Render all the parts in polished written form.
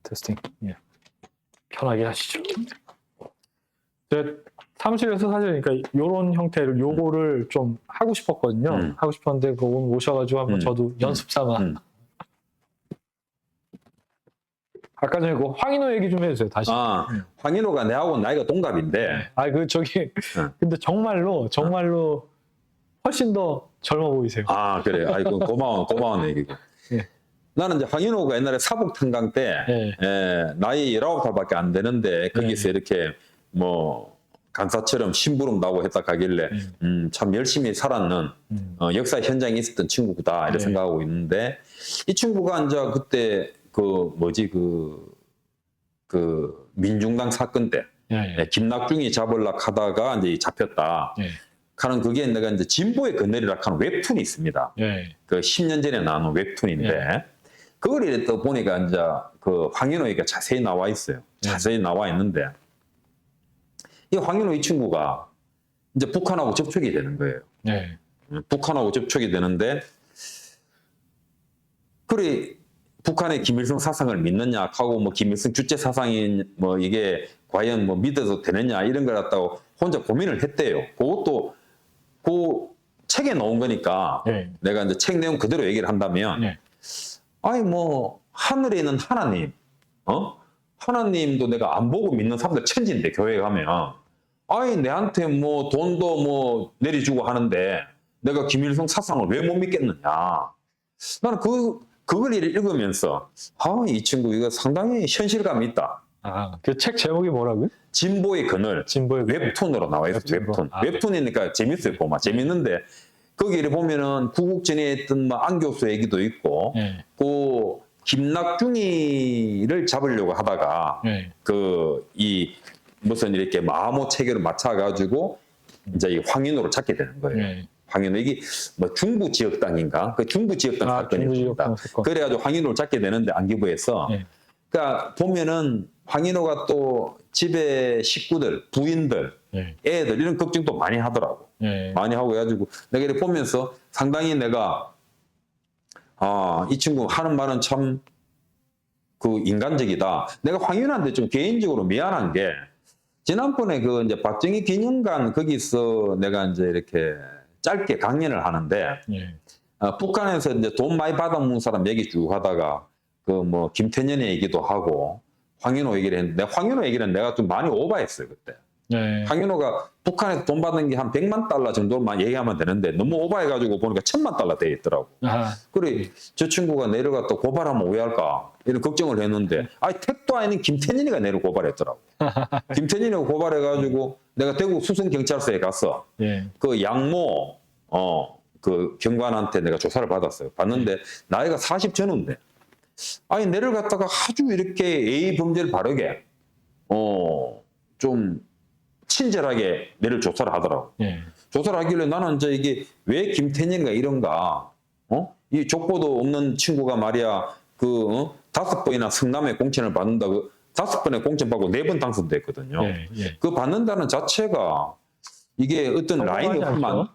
테스팅. 예. 편하게 하시죠. 제 사무실에서 사실 그러니까 이런 형태를 요거를 좀 하고 싶었거든요. 하고 싶었는데 그 오늘 오셔가지고 한번 저도 연습 삼아. 아까 전에 그 황인호 얘기 좀 해주세요. 다시. 황인호가 내하고 나이가 동갑인데. 그 저기 근데 정말로 훨씬 더 젊어 보이세요. 그래. 아이고 고마운 얘기고. 예. 나는 이제 황인호가 옛날에 사북탄강 때 나이 19살밖에 안 되는데 거기서 이렇게 뭐 강사처럼 심부름 나고 했다 가길래 참 열심히 살았는 역사 현장에 있었던 친구다 이렇게 생각하고 있는데, 이 친구가 이제 그때 그 민중당 사건 때 김낙중이 잡으려고 하다가 이제 잡혔다. 하는 그게 내가 이제 진보의 그늘이라고 하는 웹툰이 있습니다. 그 10년 전에 나온 웹툰인데 그걸 이렇게 또 보니까 이제 그 황인호 얘기가 자세히 나와 있어요. 자세히 나와 있는데 이 황인호 이 친구가 이제 북한하고 접촉이 되는 거예요. 북한하고 접촉이 되는데 그래 북한의 김일성 사상을 믿느냐 하고 뭐 김일성 주체 사상이 뭐 이게 과연 뭐 믿어도 되느냐 이런 걸 갖다고 혼자 고민을 했대요. 그것도 그 책에 나온 거니까 내가 이제 책 내용 그대로 얘기를 한다면 아니 뭐 하늘에 있는 하나님 하나님도 내가 안 보고 믿는 사람들 천지인데 교회 가면 아니 내한테 뭐 돈도 뭐 내려주고 하는데 내가 김일성 사상을 왜 못 믿겠느냐. 나는 그걸 읽으면서 이 친구 이거 상당히 현실감이 있다. 그 책 제목이 뭐라고요? 진보의 그늘. 웹툰으로 나와 있어요. 웹툰이니까 재밌어요. 보면 재밌는데 거기를 보면은 구국전에 했던 뭐 안 교수 얘기도 있고 그 김낙중이를 잡으려고 하다가 이 무슨 이렇게 마모 체계로 맞춰가지고 이제 이 황인호를 찾게 되는 거예요. 황인호 이게 뭐 중부 지역당인가? 그 중부 지역당 사건입니다. 그래가지고 황인호를 찾게 되는데 안기부에서 그러니까 보면은 황인호가 또 집에 식구들, 부인들, 애들 이런 걱정도 많이 하더라고. 많이 하고 해가지고 내가 이렇게 보면서 상당히 내가 이 친구 하는 말은 참 그 인간적이다. 내가 황인호한테 좀 개인적으로 미안한 게 지난번에 그 이제 박정희 기념관 거기서 내가 이제 이렇게 짧게 강연을 하는데 북한에서 이제 돈 많이 받아먹는 사람 얘기 쭉 하다가 그 뭐 김태년의 얘기도 하고 황인호 얘기를 했는데 황인호 얘기는 내가 좀 많이 오버했어요 그때. 황인호가 북한에서 돈 받은 게 한 100만 달러 정도만 얘기하면 되는데 너무 오버해가지고 보니까 1000만 달러 돼 있더라고. 그래 저 친구가 내려갔다 고발하면 오해할까 이런 걱정을 했는데 택도 아닌 김태년이가 내려 고발했더라고. 김태년이가 고발해가지고 내가 대구 수성경찰서에 가서 그 양모 그 경관한테 내가 조사를 받았어요. 받는데 나이가 40 전후인데 내를 갖다가 아주 이렇게 A 범죄를 바르게 좀 친절하게 내를 조사를 하더라고. 조사를 하길래 나는 이제 이게 왜 김태년이가 이런가? 이 족보도 없는 친구가 말이야 그 5번이나 성남에 공천을 받는다고 5번에 공천 받고 4번 당선됐거든요. 그 받는다는 자체가 이게 어떤 라인이 없으면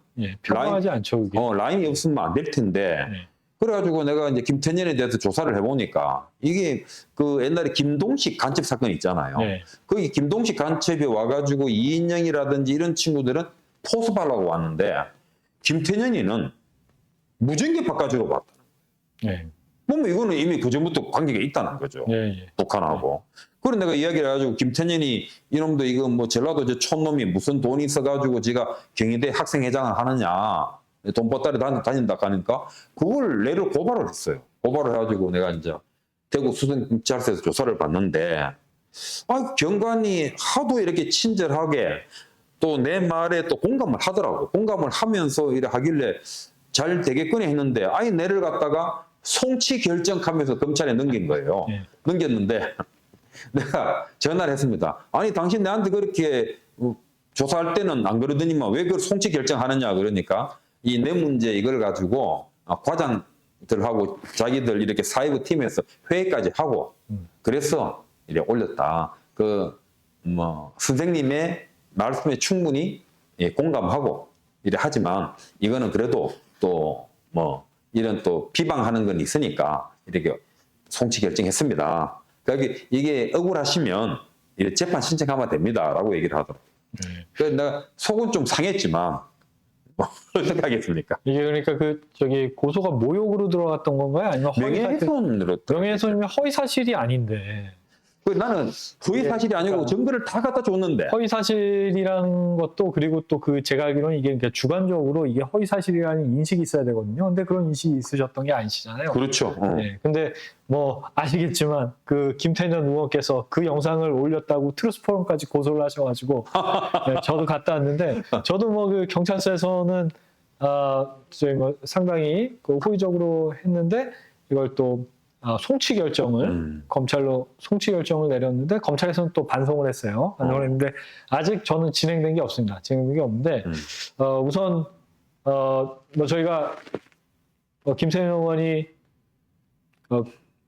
평범하지 않죠. 그게. 라인이 없으면 안 될 텐데. 그래가지고 내가 이제 김태년에 대해서 조사를 해보니까 이게 그 옛날에 김동식 간첩 사건 있잖아요. 거기 김동식 간첩이 와가지고 이인영이라든지 이런 친구들은 포섭하려고 왔는데 김태년이는 무전기 바꿔주러 왔다. 보면 이거는 이미 그전부터 관계가 있다는 거죠. 북한하고. 그래 내가 이야기를 해가지고 김태년이 이놈도 이거 뭐 전라도 저 촌놈이 무슨 돈이 있어가지고 지가 경희대 학생회장을 하느냐. 돈 보따리 다닌다 하니까 그걸 내를 고발을 했어요. 고발을 해가지고 내가 이제 대구 수성경찰서에서 조사를 받는데 경관이 하도 이렇게 친절하게 또 내 말에 또 공감을 하더라고. 공감을 하면서 이래 하길래 잘 되겠거니 했는데 내를 갖다가 송치 결정하면서 검찰에 넘긴 거예요. 넘겼는데 내가 전화를 했습니다. 당신 내한테 그렇게 조사할 때는 안 그러더니만 왜 그걸 송치 결정하느냐 그러니까 이 내 문제 이걸 가지고 과장들하고 자기들 이렇게 사회부 팀에서 회의까지 하고 그래서 이렇게 올렸다. 그 뭐 선생님의 말씀에 충분히 공감하고 이래 하지만 이거는 그래도 또 뭐 이런 또 비방하는 건 있으니까 이렇게 송치 결정했습니다. 그러니까 이게 억울하시면 재판 신청하면 됩니다라고 얘기를 하더라고요. 그래서 내가 속은 좀 상했지만 어떻게 하겠습니까? 이게 그러니까 고소가 모욕으로 들어갔던 건가요? 아니면 명예훼손으로. 명예훼손이면 허위사실이 아닌데. 나는 허위사실이 아니고 증거를 다 갖다 줬는데. 허위사실이라는 것도 그리고 또 제가 알기로는 이게 주관적으로 이게 허위사실이라는 인식이 있어야 되거든요. 근데 그런 인식이 있으셨던 게 아니시잖아요. 그렇죠. 네. 근데 뭐 아시겠지만 김태년 의원께서 그 영상을 올렸다고 트루스포럼까지 고소를 하셔가지고 네, 저도 갔다 왔는데 저도 뭐 경찰서에서는 저희 뭐 상당히 호의적으로 했는데 이걸 또 송치 결정을 검찰로 송치 결정을 내렸는데 검찰에서는 또 반송을 했어요. 반송을 했는데 아직 저는 진행된 게 없습니다. 진행된 게 없는데 우선 뭐 저희가 김태년 의원이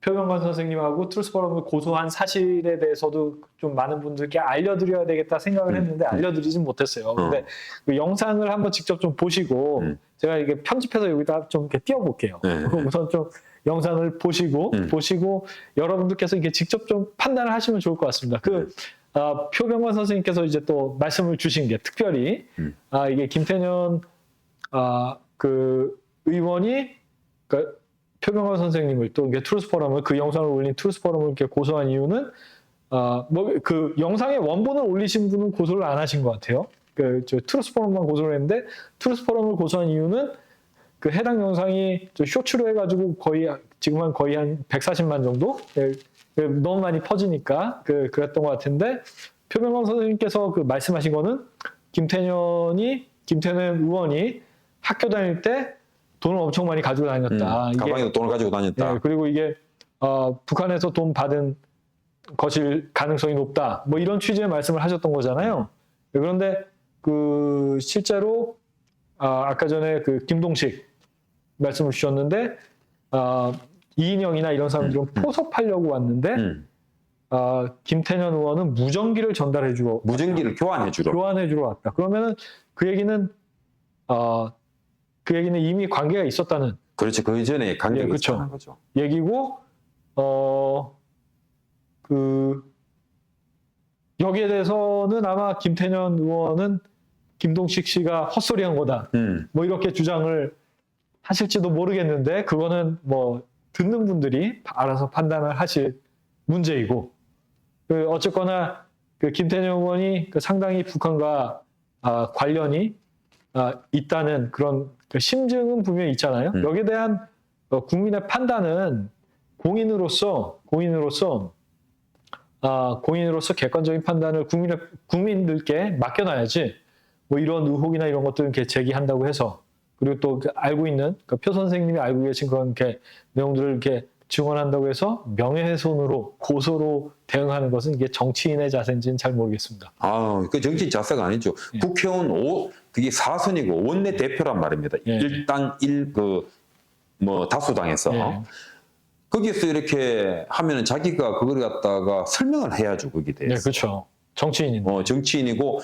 표명관 선생님하고 트루스포럼을 고소한 사실에 대해서도 좀 많은 분들께 알려드려야 되겠다 생각을 했는데 알려드리진 못했어요. 근데 그 영상을 한번 직접 좀 보시고 제가 이게 편집해서 여기다 좀 이렇게 띄워볼게요. 우선 좀 영상을 보시고 여러분들께서 이게 직접 좀 판단을 하시면 좋을 것 같습니다. 표명관 선생님께서 이제 또 말씀을 주신 게 특별히 이게 김태년 의원이 표명관 선생님을 또 이게 트루스포럼을 그 영상을 올린 트루스포럼을 이렇게 고소한 이유는 영상의 원본을 올리신 분은 고소를 안 하신 것 같아요. 트루스포럼만 고소를 했는데 트루스포럼을 고소한 이유는 해당 영상이 쇼츠로 해가지고 지금 거의 한 140만 정도 너무 많이 퍼지니까 그랬던 것 같은데 표명관 선생님께서 말씀하신 거는 김태년 의원이 학교 다닐 때 돈을 엄청 많이 가지고 다녔다. 가방에도 돈을 가지고 다녔다. 네, 그리고 이게 북한에서 돈 받은 것일 가능성이 높다. 뭐 이런 취지의 말씀을 하셨던 거잖아요. 그런데 실제로 아까 전에 김동식 말씀을 주셨는데 이인영이나 이런 사람들은 포섭하려고 왔는데 김태년 의원은 무전기를 전달해주고 무전기를 교환해주러 왔다. 그러면은 그 얘기는 이미 관계가 있었다는. 그렇죠. 그 이전에 관계가 그렇죠. 있었다는 거죠. 얘기고 여기에 대해서는 아마 김태년 의원은 김동식 씨가 헛소리한 거다. 뭐 이렇게 주장을 하실지도 모르겠는데 그거는 뭐 듣는 분들이 알아서 판단을 하실 문제이고 어쨌거나 김태년 의원이 상당히 북한과 관련이 있다는 그런 심증은 분명히 있잖아요. 여기에 대한 국민의 판단은 공인으로서 객관적인 판단을 국민들께 맡겨놔야지 뭐 이런 의혹이나 이런 것들을 이렇게 제기한다고 해서 그리고 또 알고 있는 표 선생님이 알고 계신 그런 이렇게 내용들을 이렇게 증언한다고 해서 명예훼손으로 고소로 대응하는 것은 이게 정치인의 자세인지는 잘 모르겠습니다. 그 정치인 자세가 아니죠. 예. 국회의원 그게 4선이고 원내 대표란 말입니다. 예. 일당 다수당에서 예. 거기에서 이렇게 하면은 자기가 그걸 갖다가 설명을 해야죠. 거기에 대해서. 네, 그렇죠. 정치인인데. 정치인이고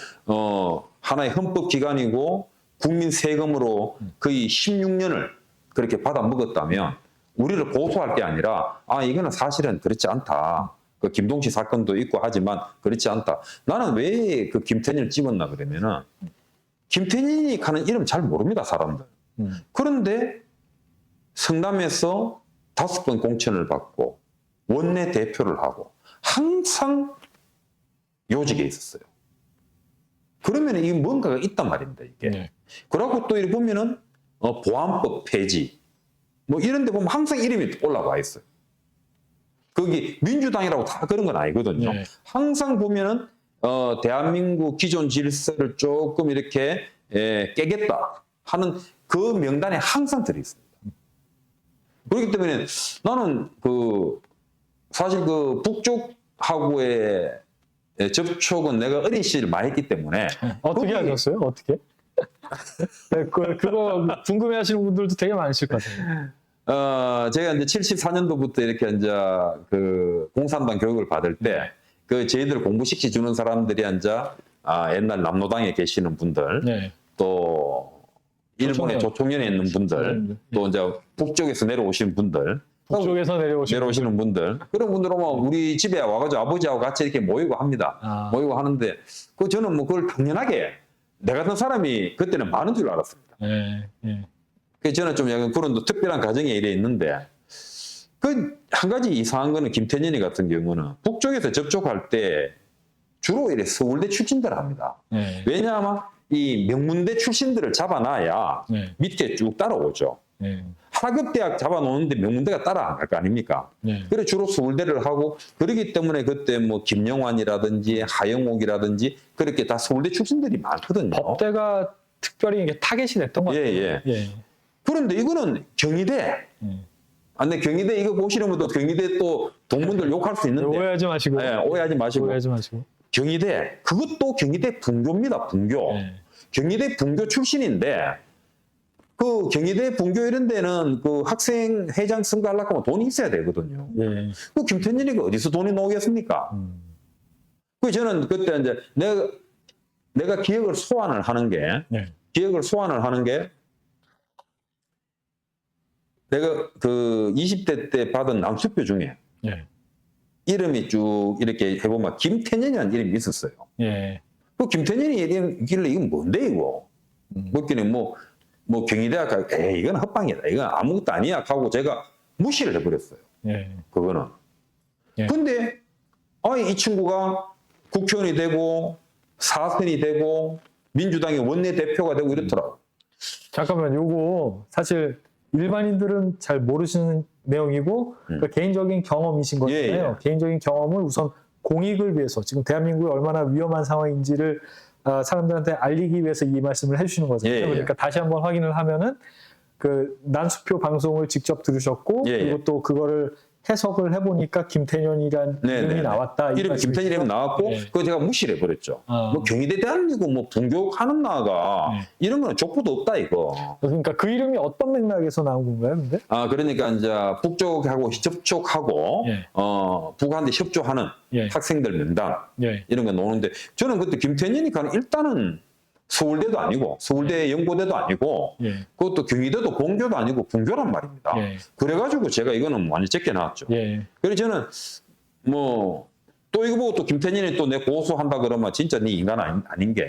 하나의 헌법기관이고 국민 세금으로 거의 16년을 그렇게 받아 먹었다면 우리를 고소할 게 아니라 이거는 사실은 그렇지 않다. 김동식 사건도 있고 하지만 그렇지 않다. 나는 왜 김태년을 집었나 그러면은 김태년이 가는 이름 잘 모릅니다, 사람들. 그런데 성남에서 5번 공천을 받고 원내 대표를 하고 항상 요직에 있었어요. 그러면 이게 뭔가가 있단 말입니다, 이게. 네. 그러고 또 이렇게 보면은 보안법 폐지 뭐 이런 데 보면 항상 이름이 올라와 있어요. 거기 민주당이라고 다 그런 건 아니거든요. 네. 항상 보면은 대한민국 기존 질서를 조금 이렇게 깨겠다 하는 그 명단에 항상 들어있습니다. 그렇기 때문에 나는 사실 북쪽하고의 접촉은 내가 어린 시절 많이 했기 때문에. 어떻게 하셨어요? 어떻게? 네, 그거 궁금해하시는 분들도 되게 많으실 것 같아요. 제가 이제 74년도부터 이렇게 이제 공산당 교육을 받을 때 저희들 공부시켜 주는 사람들이 이제 옛날 남로당에 계시는 분들, 네. 또 일본의 조총련에 있는 분들, 또 이제 북쪽에서 내려오신 분들, 북쪽에서 내려오시는 분들. 그런 분들 오면 우리 집에 와가지고 아버지하고 같이 이렇게 모이고 합니다. 모이고 하는데, 저는 뭐 그걸 당연하게 내 같은 사람이 그때는 많은 줄 알았습니다. 그래서 저는 좀 약간 그런 또 특별한 가정에 이래 있는데, 한 가지 이상한 거는 김태년이 같은 경우는 북쪽에서 접촉할 때 주로 이래 서울대 출신들 합니다. 왜냐하면 이 명문대 출신들을 잡아놔야 밑에 쭉 따라오죠. 하급대학 잡아놓는데 명문대가 따라 안 갈 거 아닙니까? 그래서 주로 서울대를 하고, 그러기 때문에 그때 뭐 김영환이라든지 하영옥이라든지 그렇게 다 서울대 출신들이 많거든요. 법대가 특별히 이게 타겟이 됐던 것 같아요. 그런데 이거는 경희대. 근데 경희대 이거 보시는 분도 경희대 또 동문들 욕할 수 있는데. 오해하지 마시고. 오해하지 마시고. 경희대, 그것도 경희대 분교입니다, 분교. 경희대 분교 출신인데, 그 경희대 분교 이런 데는 그 학생 회장 선거하려고 하면 돈이 있어야 되거든요. 그 김태년이가 어디서 돈이 나오겠습니까? 그 저는 그때 이제 내가 기억을 소환을 하는 게, 내가 그 20대 때 받은 낭수표 중에 이름이 쭉 이렇게 해보면 김태년이라는 이름이 있었어요. 그 김태년이 이름이길래 이건 뭔데 이거? 먹기는 뭐 경희대학 이건 헛방이다. 이건 아무것도 아니야 하고 제가 무시를 해버렸어요. 그거는. 근데 이 친구가 국회의원이 되고 사선이 되고 민주당의 원내대표가 되고 이렇더라고. 잠깐만, 요거 사실 일반인들은 잘 모르시는 내용이고 그러니까 개인적인 경험이신 거잖아요. 개인적인 경험을 우선 공익을 위해서, 지금 대한민국이 얼마나 위험한 상황인지를 사람들한테 알리기 위해서 이 말씀을 해주시는 거잖아요. 그러니까 다시 한번 확인을 하면은 그 난수표 방송을 직접 들으셨고 그리고 또 그거를 해석을 해보니까 김태년이란 이름이 나왔다. 이름 김태년 이름 나왔고 그거 제가 무시를 해버렸죠. 뭐 경희대 대학이고 뭐 분교하는 나가 이런 거는 족보도 없다 이거. 그러니까 그 이름이 어떤 맥락에서 나온 건가요, 근데? 그러니까 이제 북쪽하고 접촉하고 북한테 협조하는 학생들 명단 이런 거 나오는데, 저는 그때 김태년이 가는 일단은 서울대도 아니고 서울대 연고대도 아니고 그것도 경희대도 본교도 아니고 분교란 말입니다. 그래가지고 제가 이거는 완전 제껴 놨죠. 그래서 저는 뭐 또 이거 보고 또 김태년이 또 내 고소한다 그러면 진짜 네 인간 아닌 게,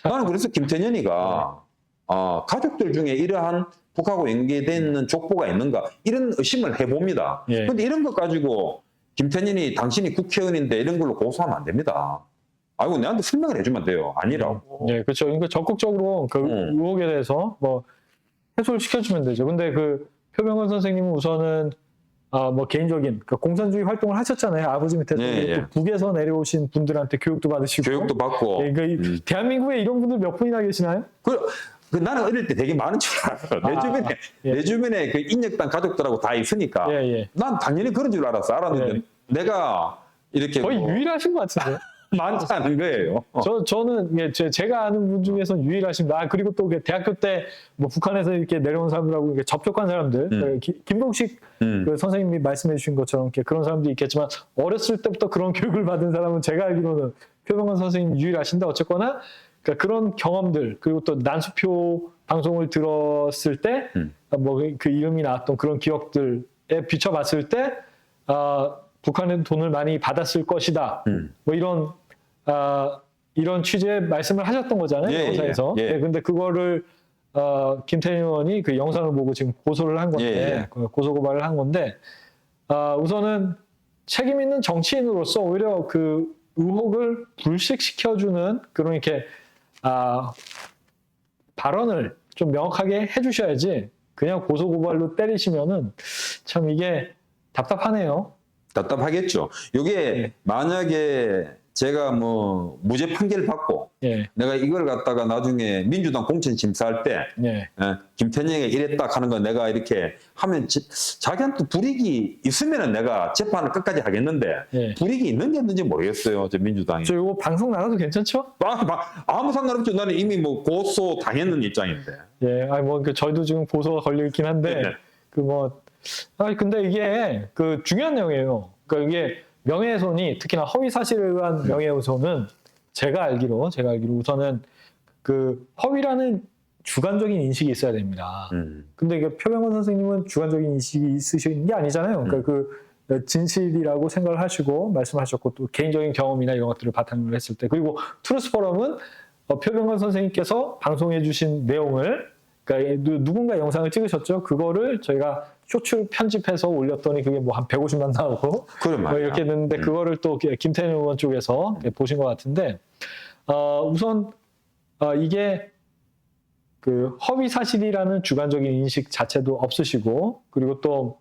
나는 그래서 김태년이가 가족들 중에 이러한 북하고 연계되어 있는 족보가 있는가 이런 의심을 해봅니다. 그런데 이런 것 가지고 김태년이 당신이 국회의원인데 이런 걸로 고소하면 안 됩니다. 아이고, 내한테 설명을 해주면 돼요. 아니라고. 그렇죠. 그러니까 적극적으로 그 의혹에 대해서 뭐 해소를 시켜주면 되죠. 근데 그 표명원 선생님은 우선은 뭐 개인적인 공산주의 활동을 하셨잖아요. 아버지 밑에서 또 북에서 내려오신 분들한테 교육도 받으시고. 교육도 받고. 그러니까 대한민국에 이런 분들 몇 분이나 계시나요? 나는 어릴 때 되게 많은 줄 알았어. 내 주변에 그 인력단 가족들하고 다 있으니까. 난 당연히 그런 줄 알았는데 내가 이렇게 거의 유일하신 것 같은데. 많지 않은 거예요. 저는 제가 아는 분 중에서는 유일하십니다. 그리고 또 대학교 때 뭐 북한에서 이렇게 내려온 사람들하고 이렇게 접촉한 사람들, 김동식 그 선생님이 말씀해 주신 것처럼 이렇게 그런 사람들이 있겠지만, 어렸을 때부터 그런 교육을 받은 사람은 제가 알기로는 표명원 선생님 유일하신다. 어쨌거나 그러니까 그런 경험들, 그리고 또 난수표 방송을 들었을 때 뭐 그 이름이 나왔던 그런 기억들에 비춰봤을 때 북한은 돈을 많이 받았을 것이다. 뭐 이런 취지의 말씀을 하셨던 거잖아요. 영사에서. 근데 그거를 김태년 의원이 그 영상을 보고 지금 고소를 한 건데, 고소 고발을 한 건데, 우선은 책임 있는 정치인으로서 오히려 그 의혹을 불식시켜주는 그런 이렇게 발언을 좀 명확하게 해주셔야지, 그냥 고소 고발로 때리시면은 참 이게 답답하네요. 답답하겠죠. 이게 만약에 제가 뭐 무죄 판결 받고 내가 이걸 갖다가 나중에 민주당 공천 심사할 때 김태년이가 이랬다 하는 거 내가 이렇게 하면 자기한테 불이익이 있으면은 내가 재판을 끝까지 하겠는데 불이익이 있는지 없는지 모르겠어요. 저 민주당이. 저 이거 방송 나가도 괜찮죠? 아무 상관없죠. 나는 이미 뭐 고소 당했는 입장인데. 뭐 저희도 지금 고소가 걸려 있긴 한데 근데 이게 그 중요한 내용이에요. 그러니까 이게 명예훼손이, 특히나 허위 사실에 의한 명예훼손은 제가 알기로 우선은 그 허위라는 주관적인 인식이 있어야 됩니다. 근데 이게 표병건 선생님은 주관적인 인식이 있으신 게 아니잖아요. 그러니까 그 진실이라고 생각을 하시고 말씀하셨고 또 개인적인 경험이나 이런 것들을 바탕으로 했을 때 그리고 트루스 포럼은 표병건 선생님께서 방송해 주신 내용을 그러니까 누군가 영상을 찍으셨죠. 그거를 저희가 쇼츠 편집해서 올렸더니 그게 뭐 한 150만 나오고 뭐 이렇게 됐는데 그거를 또 김태년 의원 쪽에서 보신 것 같은데 우선 이게 그 허위 사실이라는 주관적인 인식 자체도 없으시고 그리고 또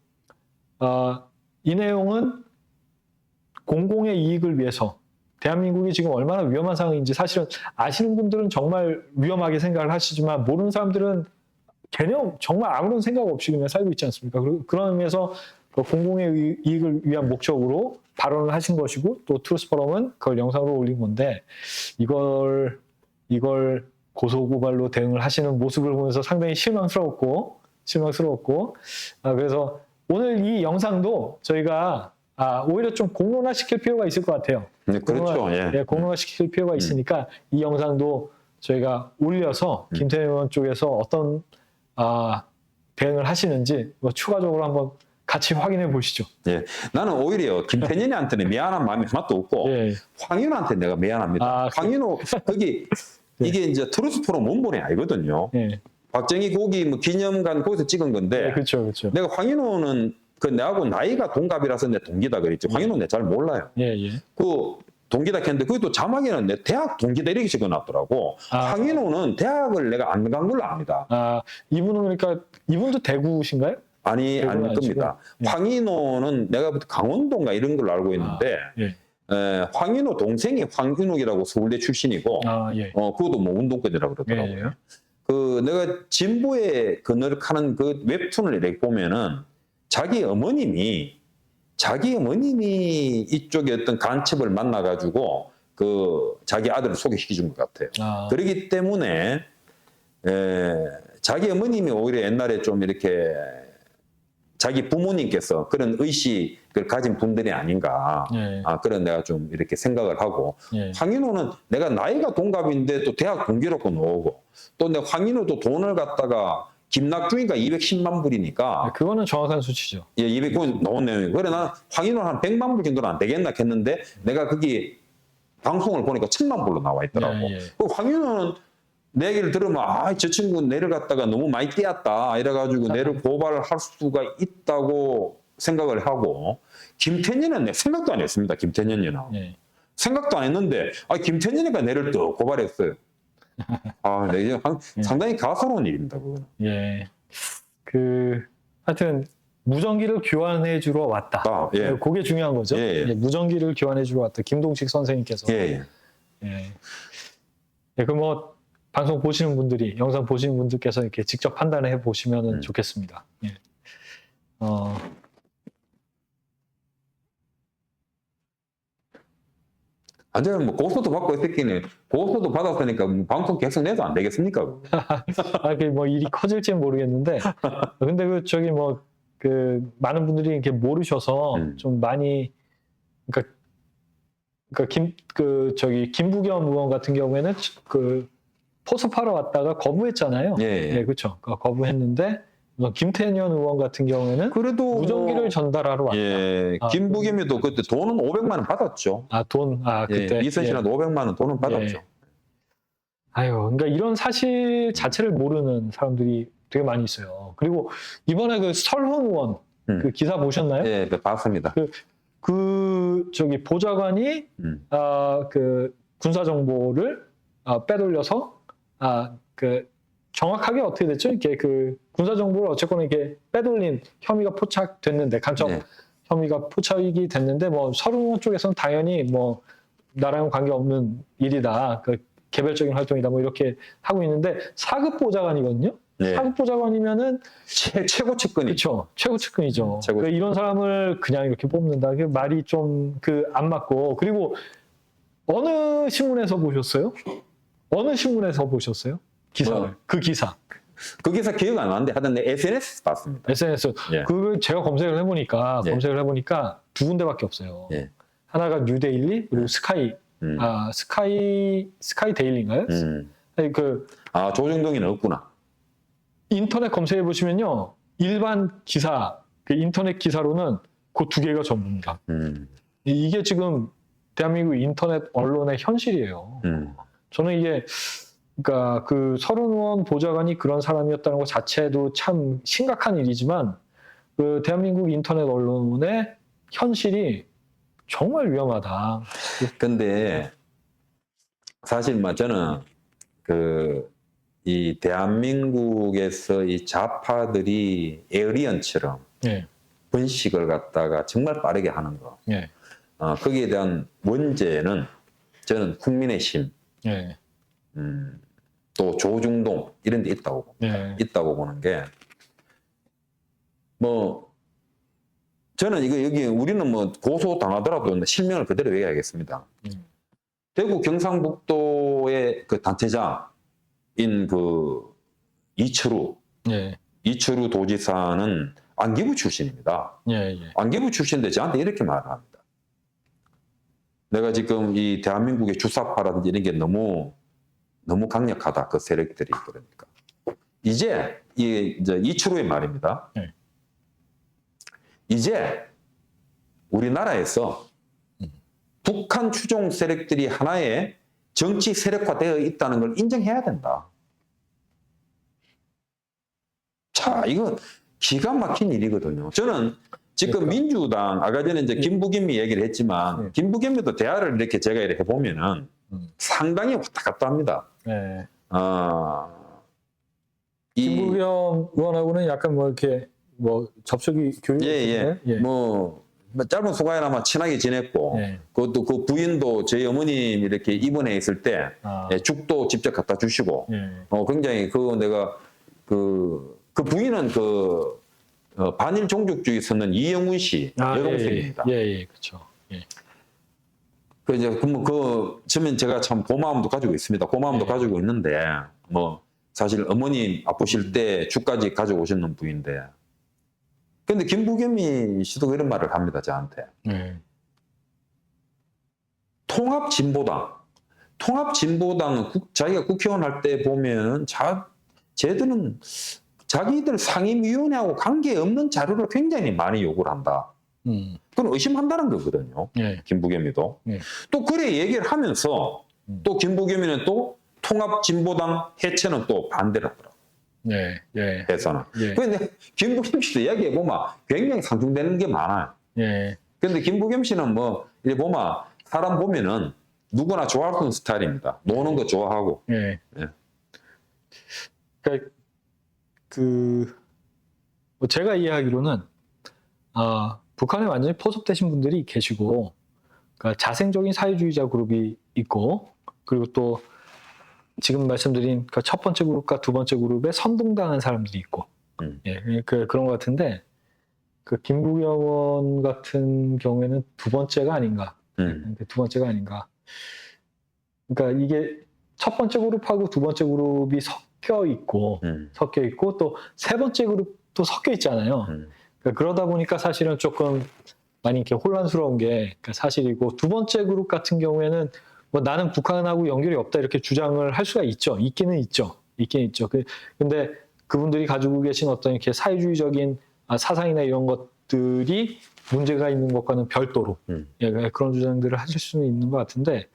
이 내용은 공공의 이익을 위해서 대한민국이 지금 얼마나 위험한 상황인지 사실은 아시는 분들은 정말 위험하게 생각을 하시지만 모르는 사람들은 개념 정말 아무런 생각 없이 그냥 살고 있지 않습니까? 그런 의미에서 공공의 이익을 위한 목적으로 발언을 하신 것이고 또 트루스 포럼은 그걸 영상으로 올린 건데 이걸 고소고발로 대응을 하시는 모습을 보면서 상당히 실망스러웠고 그래서 오늘 이 영상도 저희가 오히려 좀 공론화시킬 필요가 있을 것 같아요. 네, 그렇죠. 공론화시킬 필요가 있으니까 이 영상도 저희가 올려서 김태년 의원 쪽에서 어떤 대응을 하시는지 뭐 추가적으로 한번 같이 확인해 보시죠. 예, 나는 오히려 김태년이한테는 미안한 마음이 하나도 없고 황인호한테 내가 미안합니다. 황인호 거기 이게 이제 트루스 포럼 원본이 아니거든요. 박정희 거기 뭐 기념관 거기서 찍은 건데 그렇죠. 내가 황인호는 그 내하고 나이가 동갑이라서 내 동기다 그랬지. 황인호는 내 잘 몰라요. 그 동기다 했는데 그것도 자막에는 내 대학 동기다 이렇게 적어놨더라고. 황인호는 대학을 내가 안 간 걸로 압니다. 이분은 그러니까 이분도 대구신가요? 아닐 겁니다. 황인호는 내가 강원도인가 이런 걸로 알고 있는데 황인호 동생이 황인욱이라고 서울대 출신이고 그것도 뭐 운동권이라고 그러더라고요. 그 내가 진보에 그늘하는 그 웹툰을 이렇게 보면은 자기 어머님이 이쪽에 어떤 간첩을 만나가지고 그 자기 아들을 소개시켜 준 것 같아요. 그렇기 때문에 자기 어머님이 오히려 옛날에 좀 이렇게 자기 부모님께서 그런 의식을 가진 분들이 아닌가. 그런 내가 좀 이렇게 생각을 하고. 황인호는 내가 나이가 동갑인데 또 대학 동기로고 나오고 또 내가 황인호도 돈을 갖다가 김낙중이가 210만 불이니까. 그거는 정확한 수치죠. 200건 나온 내용이고. 그래, 난 황인호 한 100만 불 정도는 안 되겠나 했는데 내가 거기 방송을 보니까 1000만 불로 나와 있더라고. 그 황인호는 내 얘기를 들으면 저 친구 내를 갖다가 너무 많이 띄었다 이래가지고 내를 고발할 수가 있다고 생각을 하고 김태년은 내 생각도 안 했습니다. 김태년이는 생각도 안 했는데 김태년이가 내를 또 고발했어요. 네, 상당히 가소로운 일입니다. 그거는. 하여튼 무전기를 교환해 주러 왔다. 그게 중요한 거죠. 무전기를 교환해 주러 왔다. 김동식 선생님께서. 그럼 뭐 방송 보시는 분들이, 영상 보시는 분들께서 이렇게 직접 판단해 보시면 좋겠습니다. 제가 뭐 고소도 받고 있었기는 고소도 받았으니까 방송 계속 내도 안 되겠습니까? 뭐 일이 커질지는 모르겠는데, 근데 많은 분들이 이렇게 모르셔서 좀 많이, 김부겸 의원 같은 경우에는 포섭하러 왔다가 거부했잖아요. 그렇죠. 거부했는데 김태년 의원 같은 경우에는 그래도 무전기를 전달하러 왔다. 김부겸이도 그때 돈은 500만 원 받았죠. 그때 이선 씨라도 500만 원 돈은 받았죠. 그러니까 이런 사실 자체를 모르는 사람들이 되게 많이 있어요. 그리고 이번에 그 설훈 의원 그 기사 보셨나요? 네, 봤습니다. 보좌관이 그 군사 정보를 빼돌려서 정확하게 어떻게 됐죠? 이렇게 그 군사 정보를 어쨌거나 이렇게 빼돌린 혐의가 포착됐는데 간첩 혐의가 포착이 됐는데 뭐 서른 쪽에서는 당연히 뭐 나랑 관계 없는 일이다, 개별적인 활동이다, 뭐 이렇게 하고 있는데 4급 보좌관이거든요. 4급 보좌관이면은 최고 측근이. 그렇죠. 최고 측근이죠. 이런 사람을 그냥 이렇게 뽑는다. 그 말이 좀 안 맞고. 그리고 어느 신문에서 보셨어요? 어느 신문에서 보셨어요? 기사를. 그 기사. 그 기사 기억 안 나는데 하여튼 SNS 봤습니다. SNS. 그걸 제가 검색을 해보니까 두 군데밖에 없어요. 하나가 뉴데일리 그리고 스카이 데일리인가요? 아, 조중동이는 없구나. 인터넷 검색해 보시면요. 일반 기사, 그 인터넷 기사로는 그 두 개가 전부입니다. 이게 지금 대한민국 인터넷 언론의 현실이에요. 저는 이게 그러니까 그 서른원 보좌관이 그런 사람이었다는 것 자체도 참 심각한 일이지만 그 대한민국 인터넷 언론의 현실이 정말 위험하다. 근데 사실 저는 이 대한민국에서 이 좌파들이 에어리언처럼 예. 번식을 갖다가 정말 빠르게 하는 거. 예. 거기에 대한 원죄는 저는 국민의힘, 예. 또 조중동 이런 데 있다고 예. 있다고 보는 게 저는 이거 여기 우리는 고소 당하더라도 실명을 그대로 얘기하겠습니다. 대구 경상북도의 그 단체장인 그 이철우 도지사는 안기부 출신입니다. 안기부 출신인데 저한테 이렇게 말을 합니다. 내가 지금 이 대한민국의 주사파라든지 이런 게 너무 강력하다. 그 세력들이. 그러니까 이제 이철우의 말입니다. 이제 우리나라에서 북한 추종 세력들이 하나의 정치 세력화되어 있다는 걸 인정해야 된다. 자, 이거 기가 막힌 일이거든요. 저는 지금 그러니까. 민주당, 아까 전에 이제 김부겸이 얘기를 했지만, 김부겸이도 대화를 이렇게 제가 이렇게 해보면은 상당히 왔다 갔다 합니다. 김부겸 의원하고는 약간 이렇게 접촉이 교육이 짧은 수간이나마 친하게 지냈고, 그것도 그 부인도 저희 어머님 이렇게 입원해 있을 때 죽도 직접 갖다 주시고, 굉장히 내가 그 부인은 반일 종족주의 선언 이영훈 씨 여동생입니다. 그렇죠. 저는 제가 참 고마움도 가지고 있습니다. 고마움도 가지고 있는데, 사실 어머님 아프실 때 죽까지 가져오셨는 분인데, 근데 김부겸이 씨도 이런 말을 합니다, 저한테. 통합진보당은 자기가 국회의원 할 때 보면 쟤들은 자기들 상임위원회하고 관계없는 자료를 굉장히 많이 요구를 한다. 그건 의심한다는 거거든요. 김부겸이도. 또 그래 얘기를 하면서 또 김부겸이는 또 통합진보당 해체는 또 반대를 하더라고요. 해서는. 그런데 김부겸 씨도 이야기해보면 굉장히 상충되는 게 많아요. 그런데 김부겸 씨는 이제 보면 사람 보면은 누구나 좋아할 수 있는 스타일입니다. 노는 거 좋아하고. 그러니까 제가 이해하기로는 북한에 완전히 포섭되신 분들이 계시고, 그러니까 자생적인 사회주의자 그룹이 있고, 그리고 또 지금 말씀드린 그 첫 번째 그룹과 두 번째 그룹에 선동당한 사람들이 있고, 그런 것 같은데, 그 김부겸 의원 같은 경우에는 두 번째가 아닌가. 두 번째가 아닌가. 그러니까 이게 첫 번째 그룹하고 두 번째 그룹이 섞여 있고 또 세 번째 그룹도 섞여 있잖아요. 그러니까 그러다 보니까 사실은 조금 많이 이렇게 혼란스러운 게 사실이고, 두 번째 그룹 같은 경우에는 나는 북한하고 연결이 없다 이렇게 주장을 할 수가 있죠. 있기는 있죠. 근데 그분들이 가지고 계신 어떤 이렇게 사회주의적인 사상이나 이런 것들이 문제가 있는 것과는 별도로 그런 주장들을 하실 수는 있는 것 같은데,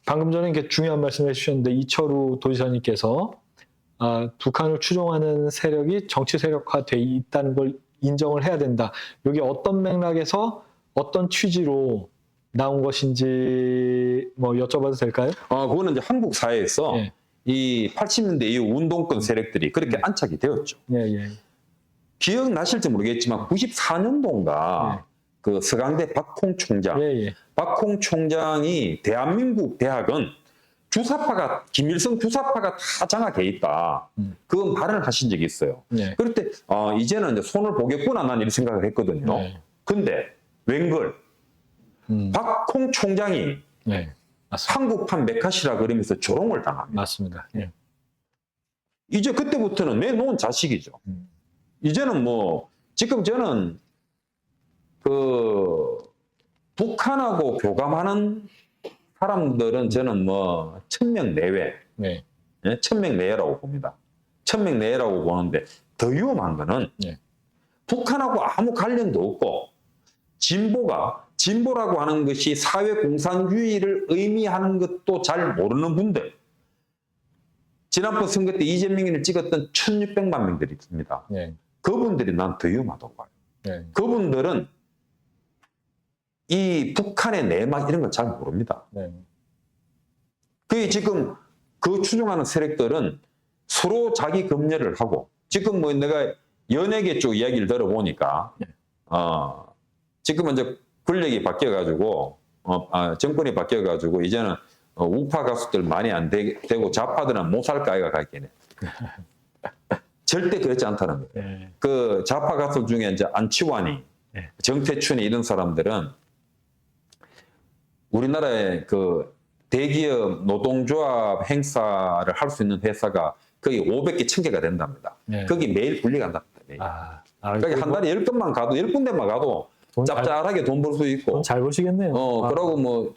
방금 전에 이렇게 중요한 말씀을 해주셨는데, 이철우 도지사님께서 북한을 추종하는 세력이 정치 세력화돼 있다는 걸 인정을 해야 된다. 여기 어떤 맥락에서 어떤 취지로 나온 것인지 여쭤봐도 될까요? 그거는 이제 한국 사회에서 이 80년대 이후 운동권 세력들이 그렇게 안착이 되었죠. 기억나실지 모르겠지만 94년도인가 그 서강대 박홍 총장, 박홍 총장이 대한민국 대학은 김일성 주사파가 다 장악해 있다. 그건 발언을 하신 적이 있어요. 그럴 때 이제는 이제 손을 보겠구나 난 이런 생각을 했거든요. 근데 웬걸 박홍 총장이 한국판 메카시라 그러면서 조롱을 당합니다. 맞습니다. 이제 그때부터는 내놓은 자식이죠. 이제는 지금 저는 북한하고 교감하는 사람들은 저는 뭐 1000명 내외, 네. 예? 1000명 내외라고 봅니다. 1000명 내외라고 보는데 더 위험한 거는 네. 북한하고 아무 관련도 없고 진보라고 하는 것이 사회공산주의를 의미하는 것도 잘 모르는 분들. 지난번 선거 때 이재명을 찍었던 1600만 명들이 있습니다. 네. 그분들이 난 더 위험하다고 봐요. 네. 그분들은 이 북한의 내막 이런 걸 잘 모릅니다. 네. 그 지금 그 추종하는 세력들은 서로 자기 검열을 하고 지금 뭐 내가 연예계 쪽 이야기를 들어보니까 지금은 이제 권력이 바뀌어가지고 정권이 바뀌어가지고 이제는 우파 가수들 많이 안 되고 좌파들은 못 살까 아이가 갈게네. 절대 그렇지 않다는 거예요. 네. 그 좌파 가수 중에 이제 안치환이, 네. 정태춘이 이런 사람들은 우리나라의 그 대기업 노동조합 행사를 할 수 있는 회사가 거의 500개, 1000개가 된답니다. 네. 거기 매일 분리간답니다. 매일. 거기 한 달에 10건만 가도, 10군데만 가도 짭짤하게 돈 벌 수 있고. 잘 보시겠네요. 그러고 뭐,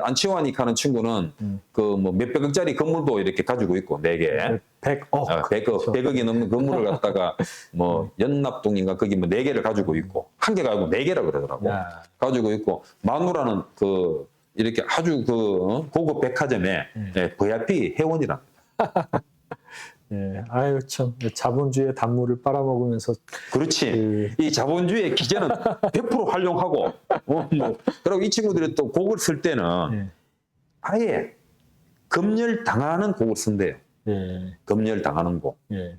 안치환이 가는 친구는 그 뭐 몇백억짜리 건물도 이렇게 가지고 있고, 4개. 100억. 100억이 넘는 건물을 갖다가 뭐 연납동인가 거기 뭐 4개를 가지고 있고, 한 개가 아니고 4개라 그러더라고. 야. 가지고 있고, 마누라는 그 이렇게 아주 그 고급 백화점에 VIP 회원이랍니다. 네. 아유, 참. 자본주의의 단물을 빨아먹으면서. 그렇지. 이 자본주의의 기제는 100% 활용하고, 그리고 이 친구들이 또 곡을 쓸 때는 아예 검열 당하는 곡을 쓴대요. 네. 검열 당하는 곡. 네.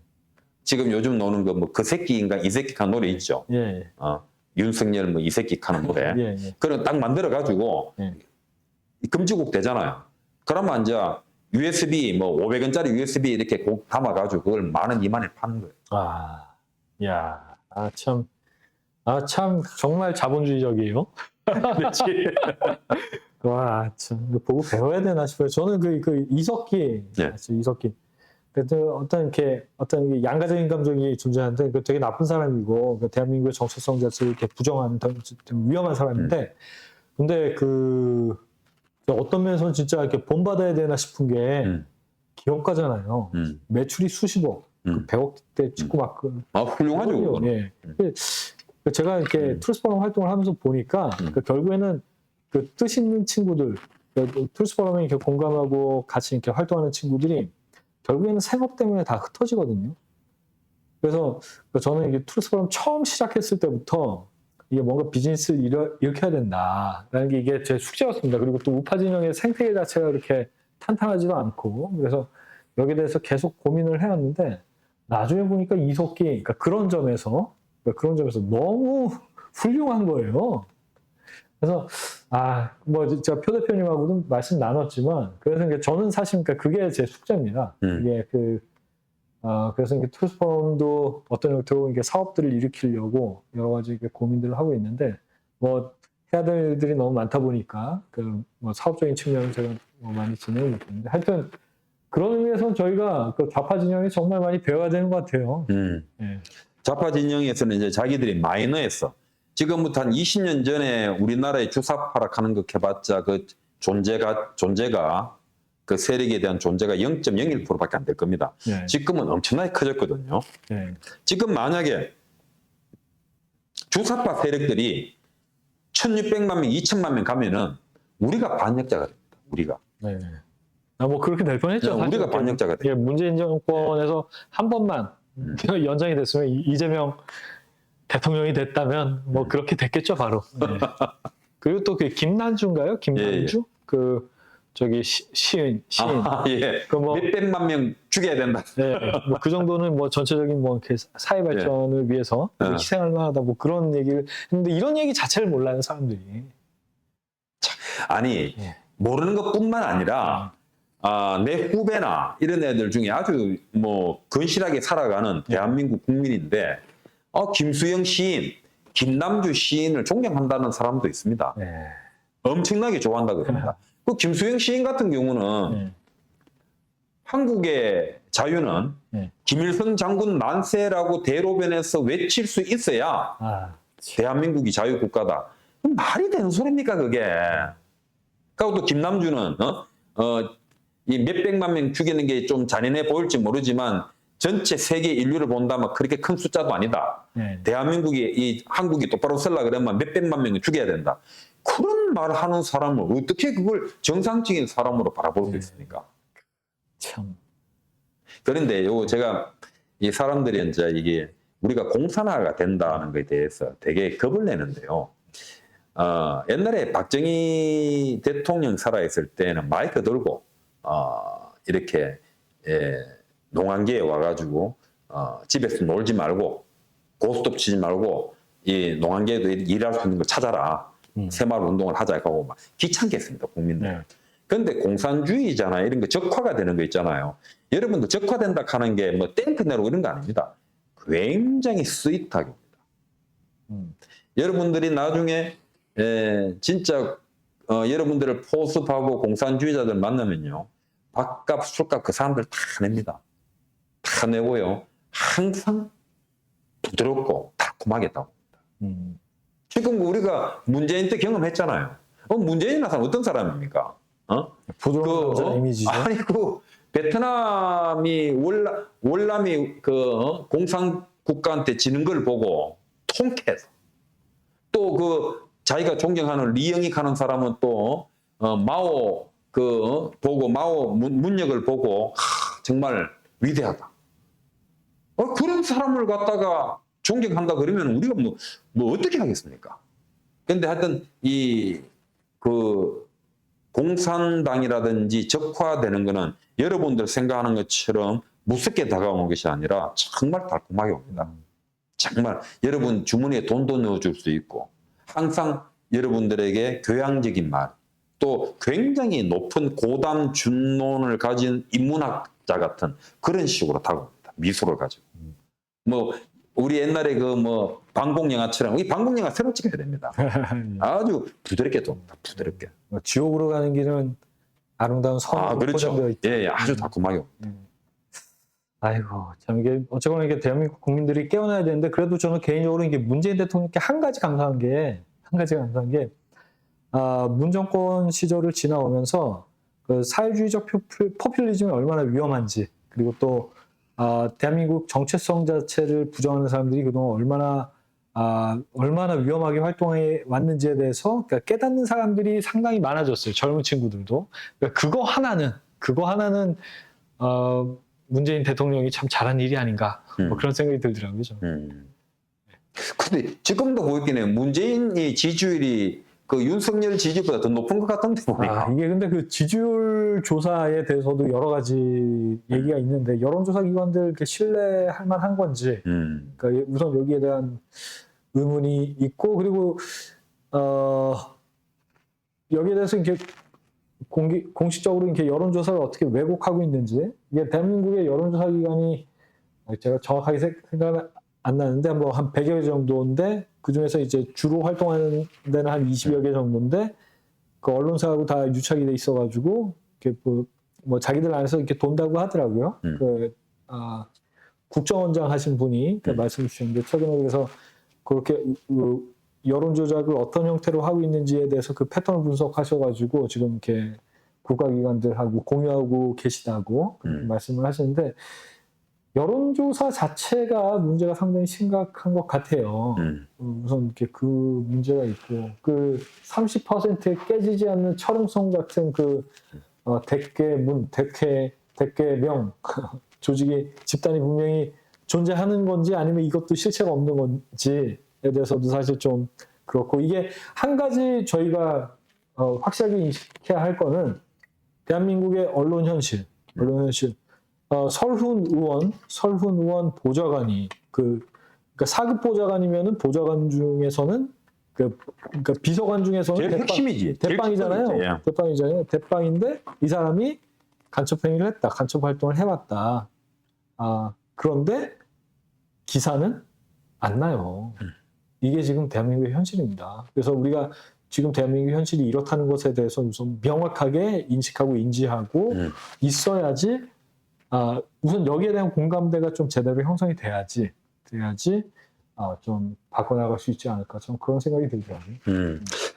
지금 요즘 노는 거 뭐 그 새끼인가 이 새끼 간 노래 있죠. 예. 윤석열 뭐 이 새끼 하는 노래. 예. 그런 딱 만들어 가지고 금지곡 되잖아요. 그러면 이제 USB 뭐 500원짜리 USB 이렇게 곡 담아 가지고 그걸 10,000원, 20,000원에 파는 거예요. 참 정말 자본주의적이에요. 그렇지. 와, 참 이거 보고 배워야 되나 싶어요. 저는 그 이석기, 이석기. 그래도 어떤 양가적인 감정이 존재하는데 그 되게 나쁜 사람이고 그 대한민국의 정체성 자체를 이렇게 부정하는 좀 위험한 사람인데, 근데 그 어떤 면에서는 진짜 이렇게 본받아야 되나 싶은 게 기업가잖아요. 매출이 수십억, 100억대 찍고 막 훌륭하죠. 예. 제가 이렇게 트루스포럼 활동을 하면서 보니까 결국에는 그 뜻 있는 친구들, 트루스포럼에 이렇게 공감하고 같이 이렇게 활동하는 친구들이 결국에는 생업 때문에 다 흩어지거든요. 그래서 저는 이게 트루스포럼 처음 시작했을 때부터 이게 뭔가 비즈니스를 일으켜야 된다라는 게 이게 제 숙제였습니다. 그리고 또 우파 진영의 생태계 자체가 그렇게 탄탄하지도 않고, 그래서 여기에 대해서 계속 고민을 해왔는데 나중에 보니까 이석기, 그러니까 그런 점에서 너무 훌륭한 거예요. 그래서 뭐 제가 표 대표님하고도 말씀 나눴지만, 그래서 저는 사실 그게 제 숙제입니다. 이게 그래서 트루스포럼도 어떤 형태로 이게 사업들을 일으키려고 여러 가지 고민들을 하고 있는데, 뭐 해야 될 일들이 너무 많다 보니까 뭐 사업적인 측면은 제가 많이 진행을 못했는데, 하여튼 그런 의미에서는 저희가 그 좌파 진영이 정말 많이 배워야 되는 것 같아요. 네. 좌파 진영에서는 이제 자기들이 마이너했어. 지금부터 한 20년 전에 우리나라의 주사파락하는 거 해봤자 그 존재가 그 세력에 대한 존재가 0.01%밖에 안 될 겁니다. 네. 지금은 엄청나게 커졌거든요. 네. 지금 만약에 주사파 세력들이 1,600만 명, 2,000만 명 가면은 우리가 반역자가 됩니다. 우리가. 네. 뭐 그렇게 될 뻔했죠. 네, 우리가 반역자가 돼요. 문재인 정권에서 한 번만 연장이 됐으면 이재명 대통령이 됐다면 뭐 그렇게 됐겠죠, 바로. 네. 그리고 또 그 김난주인가요? 김난주? 시인. 예. 뭐 몇백만 명 죽여야 된다. 네. 뭐 그 정도는 뭐 전체적인 뭐 사회 발전을 위해서 희생할 만하다, 뭐 그런 얘기를 했는데, 이런 얘기 자체를 몰라요, 사람들이. 아니, 모르는 것뿐만 아니라 내 후배나 이런 애들 중에 아주 뭐 건실하게 살아가는 대한민국 국민인데 김수영 시인, 김남주 시인을 존경한다는 사람도 있습니다. 엄청나게 좋아한다고 합니다. 그 김수영 시인 같은 경우는 한국의 자유는 김일성 장군 만세라고 대로변에서 외칠 수 있어야 대한민국이 자유국가다. 말이 되는 소리입니까, 그게? 그리고 또 김남주는 이 몇백만 명 죽이는 게 좀 잔인해 보일지 모르지만 전체 세계 인류를 본다면 그렇게 큰 숫자도 아니다. 대한민국이 이 한국이 똑바로 살라 그러면 몇백만 명을 죽여야 된다. 그런 말을 하는 사람을 어떻게 그걸 정상적인 사람으로 바라볼 수 있습니까? 참. 그런데 요거 제가 이 사람들이 이제 이게 우리가 공산화가 된다는 것에 대해서 되게 겁을 내는데요. 옛날에 박정희 대통령 살아있을 때는 마이크 들고 이렇게 농안계에 와가지고 집에서 놀지 말고 고스톱 치지 말고 이 농안계에도 일할 수 있는 걸 찾아라. 새마을 운동을 하자 하고 막 귀찮게 했습니다, 국민들. 그런데 공산주의잖아요. 이런 거 적화가 되는 거 있잖아요. 여러분들 적화된다 하는 게 뭐 땡크 내고 이런 거 아닙니다. 굉장히 스윗하게 옵니다. 여러분들이 나중에 진짜 여러분들을 포섭하고 공산주의자들 만나면요. 밥값, 술값 그 사람들 다 냅니다. 다 내고요. 항상 부드럽고 달콤하게 나옵니다. 지금 우리가 문재인 때 경험했잖아요. 문재인이라는 사람 어떤 사람입니까? 부드러운 남자 이미지죠. 아니 베트남이 월남이 공산 국가한테 지는 걸 보고 통쾌해서 또 자기가 존경하는 리영익 하는 사람은 또 마오 보고 마오 문역을 보고 정말 위대하다. 그런 사람을 갖다가 존경한다 그러면 우리가 뭐 어떻게 하겠습니까? 근데 하여튼 공산당이라든지 적화되는 거는 여러분들 생각하는 것처럼 무섭게 다가오는 것이 아니라 정말 달콤하게 옵니다. 정말 여러분 주머니에 돈도 넣어줄 수 있고 항상 여러분들에게 교양적인 말, 또 굉장히 높은 고담 준론을 가진 인문학자 같은 그런 식으로 다가옵니다. 미소를 가지고. 우리 옛날에 방공영화처럼 이 방공영화 새로 찍어야 됩니다. 아주 부드럽게 돕니다. 부드럽게. 지옥으로 가는 길은 아름다운 섬으로 그렇죠. 포장되어 있죠. 예, 아주 달콤하게 옵니다. 아이고, 참 이게 어쨌거나 이게 대한민국 국민들이 깨어나야 되는데 그래도 저는 개인적으로 이게 문재인 대통령께 한 가지 감사한 게 문 정권 시절을 지나오면서 그 사회주의적 포퓰리즘이 얼마나 위험한지 그리고 또 대한민국 정체성 자체를 부정하는 사람들이 그동안 얼마나 위험하게 활동해 왔는지에 대해서 그러니까 깨닫는 사람들이 상당히 많아졌어요. 젊은 친구들도. 그러니까 그거 하나는 문재인 대통령이 참 잘한 일이 아닌가 뭐 그런 생각이 들더라고요. 근데 지금도 보이긴 해요. 문재인이 지지율이 윤석열 지지율보다 더 높은 것 같던데 보니까. 이게 근데 그 지지율 조사에 대해서도 여러 가지 얘기가 있는데 여론조사 기관들 이렇게 신뢰할 만한 건지 그러니까 우선 여기에 대한 의문이 있고 그리고 여기에 대해서 이렇게 공식적으로 이렇게 여론조사를 어떻게 왜곡하고 있는지 이게 대한민국의 여론조사 기관이 제가 정확하게 생각은 안 나는데 한 100여 개 정도인데 그 중에서 이제 주로 활동하는 데는 한 20여 개 정도인데 그 언론사하고 다 유착이 돼 있어가지고 이렇게 자기들 안에서 이렇게 돈다고 하더라고요. 국정원장 하신 분이 말씀해 주셨는데 최근에 그래서 그렇게 여론 조작을 어떤 형태로 하고 있는지에 대해서 그 패턴을 분석하셔가지고 지금 이렇게 국가기관들하고 공유하고 계시다고 말씀을 하시는데 여론조사 자체가 문제가 상당히 심각한 것 같아요. 우선 이렇게 그 문제가 있고 그 30%에 깨지지 않는 철옹성 같은 대개명 조직이 집단이 분명히 존재하는 건지 아니면 이것도 실체가 없는 건지에 대해서도 사실 좀 그렇고 이게 한 가지 저희가 확실하게 인식해야 할 거는 대한민국의 언론 현실 설훈 의원 보좌관이 그러니까 4급 보좌관이면은 보좌관 중에서는 그러니까 비서관 중에서는 제일 핵심이지. 대빵이잖아요. 대빵인데 이 사람이 간첩 행위를 했다. 간첩 활동을 해왔다. 그런데 기사는 안 나요. 이게 지금 대한민국의 현실입니다. 그래서 우리가 지금 대한민국 현실이 이렇다는 것에 대해서 우선 명확하게 인식하고 인지하고 있어야지 우선 여기에 대한 공감대가 좀 제대로 형성이 돼야지 좀 바꿔나갈 수 있지 않을까 좀 그런 생각이 들더라고요.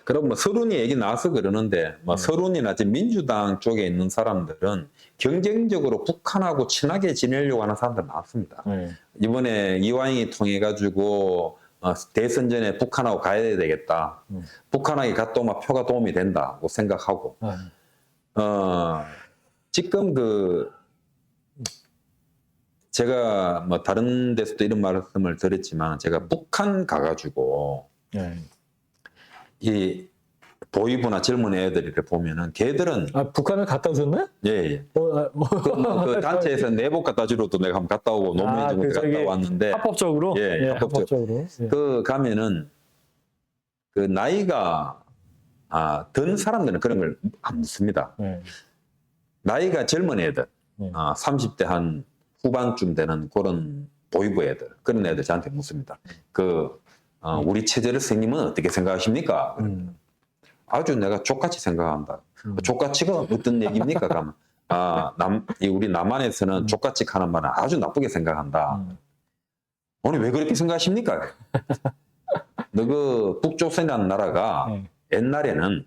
그럼 뭐 서른이 얘기 나와서 그러는데 뭐 서른이나 지금 민주당 쪽에 있는 사람들은 경쟁적으로 북한하고 친하게 지내려고 하는 사람들 많습니다. 이번에 이완영이 통해 가지고 대선 전에 북한하고 가야 되겠다. 북한하고 갔다 오면 표가 도움이 된다고 생각하고 지금 제가 뭐 다른 데서도 이런 말씀을 드렸지만 제가 북한 가가지고 이 보이부나 젊은 애들을 보면은 걔들은 북한을 갔다 오셨나요? 예. 그 단체에서 내복 갖다 주러도 내가 한번 갔다 오고 노무현 정부 때 갔다 왔는데 합법적으로 합법적으로 그 가면은 그 나이가 든 사람들은 그런 걸 안 묻습니다. 나이가 젊은 애들 30대 한 후반쯤 되는 그런 보이부 애들 그런 애들 저한테 묻습니다. 우리 체제를 선생님은 어떻게 생각하십니까? 아주 내가 족같이 생각한다. 족같이가 어떤 얘기입니까? 가면 우리 남한에서는 족같이 하는 말은 아주 나쁘게 생각한다. 아니 왜 그렇게 생각하십니까? 너 그 북조선이라는 나라가 옛날에는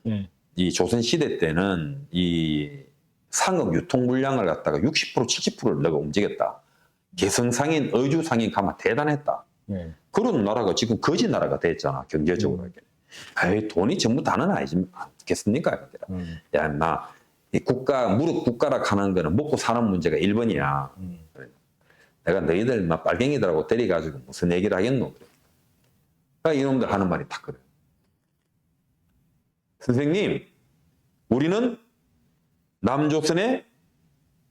이 조선 시대 때는 이 상업 유통 물량을 갖다가 60% 70%를 내가 움직였다. 개성상인 어주상인 가면 대단했다. 그런 나라가 지금 거지 나라가 됐잖아 경제적으로. 에이, 돈이 전부 다는 아니지 않겠습니까? 야, 이 무릇 국가라 하는 거는 먹고 사는 문제가 1번이야. 내가 너희들 빨갱이들하고 때려가지고 무슨 얘기를 하겠노? 그러니까 이놈들 하는 말이 딱 그래. 선생님, 우리는 남조선의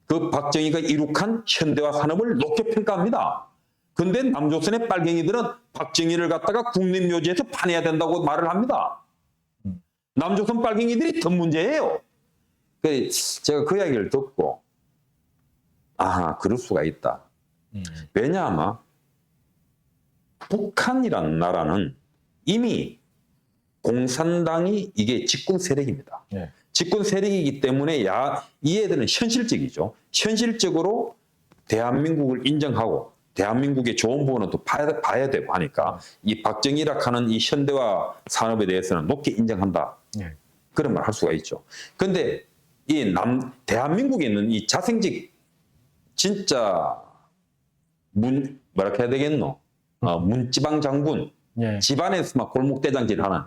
그 박정희가 이룩한 현대화 산업을 높게 평가합니다. 근데 남조선의 빨갱이들은 박정희를 갖다가 국립묘지에서 파내야 된다고 말을 합니다. 남조선 빨갱이들이 더 문제예요. 제가 그 이야기를 듣고 그럴 수가 있다. 왜냐하면 북한이라는 나라는 이미 공산당이 이게 집권 세력입니다. 집권 세력이기 때문에 이 애들은 현실적이죠. 현실적으로 대한민국을 인정하고 대한민국의 좋은 부분은 또 봐야 되고 하니까 이 박정희라 하는 이 현대화 산업에 대해서는 높게 인정한다. 그런 말 할 수가 있죠. 근데 대한민국에 있는 이 자생직 진짜 뭐라 해야 되겠노? 문지방 장군 집안에서 막 골목대장질 하는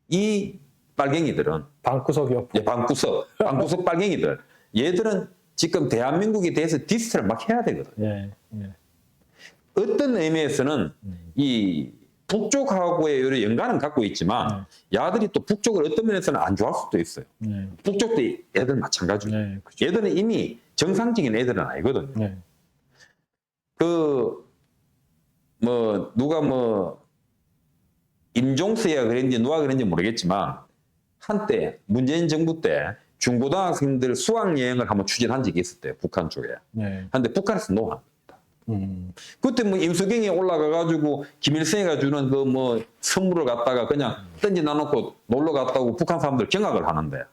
이 빨갱이들은 방구석이요. 방구석 빨갱이들 얘들은 지금 대한민국에 대해서 디스를 막 해야 되거든. 어떤 의미에서는 이 북쪽하고의 여러 연관은 갖고 있지만 야들이 또 북쪽을 어떤 면에서는 안 좋아할 수도 있어요. 북쪽도 애들 마찬가지고 얘들은 이미 정상적인 애들은 아니거든요. 누가 임종수야 그랬는지 누가 그랬는지 모르겠지만 한때 문재인 정부 때 중고등학생들 수학여행을 한번 추진한 적이 있었대요. 북한 쪽에. 근데 북한에서 노합니다. 그때 임수경이 올라가가지고 김일성이가 주는 선물을 갖다가 그냥 던지 놔놓고 놀러 갔다고 북한 사람들 경악을 하는데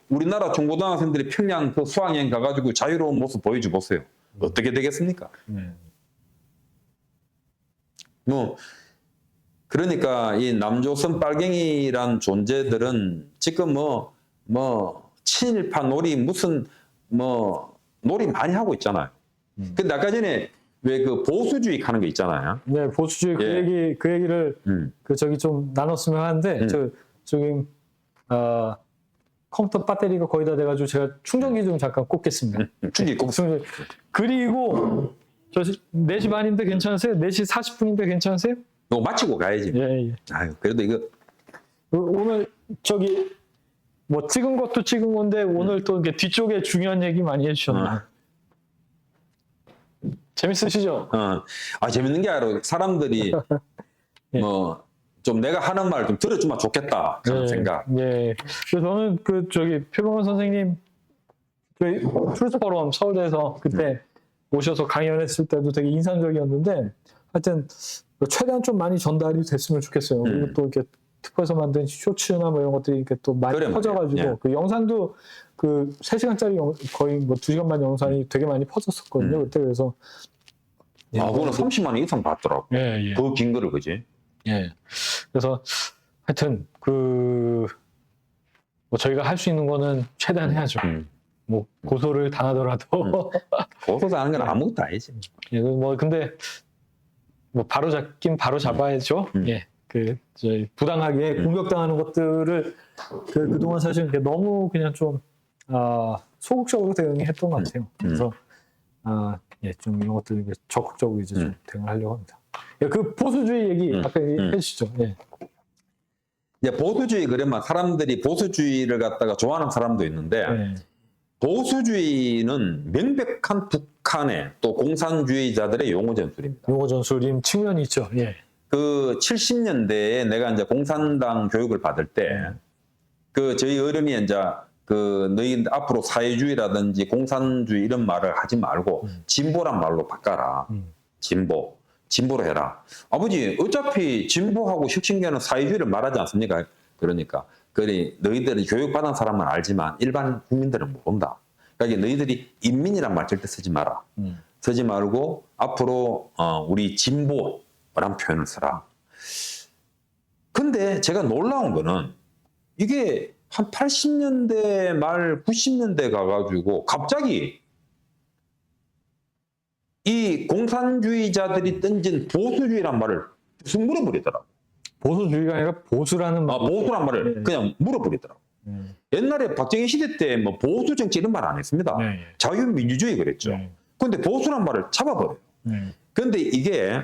우리나라 중고등학생들이 평양 그 수학여행 가가지고 자유로운 모습 보여줘 보세요. 어떻게 되겠습니까? 그러니까 이 남조선 빨갱이란 존재들은 지금 친일파 놀이 무슨 놀이 많이 하고 있잖아요. 근데 아까 전에 왜 그 보수주의 하는 거 있잖아요. 네, 보수주의 그 얘기를 좀 나눴으면 하는데 저기 컴퓨터 배터리가 거의 다 돼가지고 제가 충전기 좀 잠깐 꽂겠습니다. 그리고 저 4시 반인데 괜찮으세요? 4시 40분인데 괜찮으세요? 이거 마치고 가야지. 아유, 그래도 이거 오늘 찍은 것도 찍은 건데 오늘 또 이렇게 뒤쪽에 중요한 얘기 많이 해주셨네. 재밌으시죠? 재밌는 게 아니라 사람들이 좀 내가 하는 말 좀 들어주면 좋겠다 그런 생각. 그래서 저는 표범원 선생님 트루스 포럼 서울대에서 그때 오셔서 강연했을 때도 되게 인상적이었는데 하여튼 최대한 좀 많이 전달이 됐으면 좋겠어요. 그리고 또 이렇게 특허에서 만든 쇼츠나 이런 것들이 이렇게 또 많이 퍼져가지고 그 영상도 3시간짜리 거의 2시간 반 영상이 되게 많이 퍼졌었거든요. 그때 그래서 그거는 30만 원 이상 받더라고. 예, 예. 그 긴 거를, 그지? 예. 그래서 하여튼 뭐 저희가 할 수 있는 거는 최대한 해야죠. 뭐 고소를 당하더라도 고소당하는 건 아무것도 아니지. 예, 뭐 근데 뭐 바로 잡긴 바로 잡아야죠. 예. 저희 부당하게 공격당하는 것들을 그동안 사실 이렇게 너무 그냥 좀 소극적으로 대응했던 것 같아요. 그래서 예, 좀 이런 것들 이제 적극적으로 이제 좀 대응을 하려고 합니다. 예, 그 보수주의 얘기 아까 해주시죠. 예. 이제 보수주의 그러면 사람들이 보수주의를 갖다가 좋아하는 사람도 있는데 예. 보수주의는 명백한 북한의 또 공산주의자들의 용어 전술입니다. 용어 전술임 측면이 있죠. 예. 그 70년대에 내가 이제 공산당 교육을 받을 때 저희 어른이 이제 너희 앞으로 사회주의라든지 공산주의 이런 말을 하지 말고 진보란 말로 바꿔라. 진보로 해라. 아버지 어차피 진보하고 혁신계는 사회주의를 말하지 않습니까? 그러니까 너희들이 교육받은 사람은 알지만 일반 국민들은 모른다. 그러니까 너희들이 인민이란 말 절대 쓰지 마라. 쓰지 말고 앞으로 우리 진보란 표현을 써라. 근데 제가 놀라운 거는 이게 한 80년대 말 90년대 가가지고 갑자기 이 공산주의자들이 던진 보수주의란 말을 쑥 물어버리더라고. 보수주의가 아니라 보수라는 말. 보수란 말을 그냥 물어버리더라고. 옛날에 박정희 시대 때 뭐 보수 정치 이런 말 안 했습니다. 자유민주주의 그랬죠. 근데 보수란 말을 잡아버려요. 근데 이게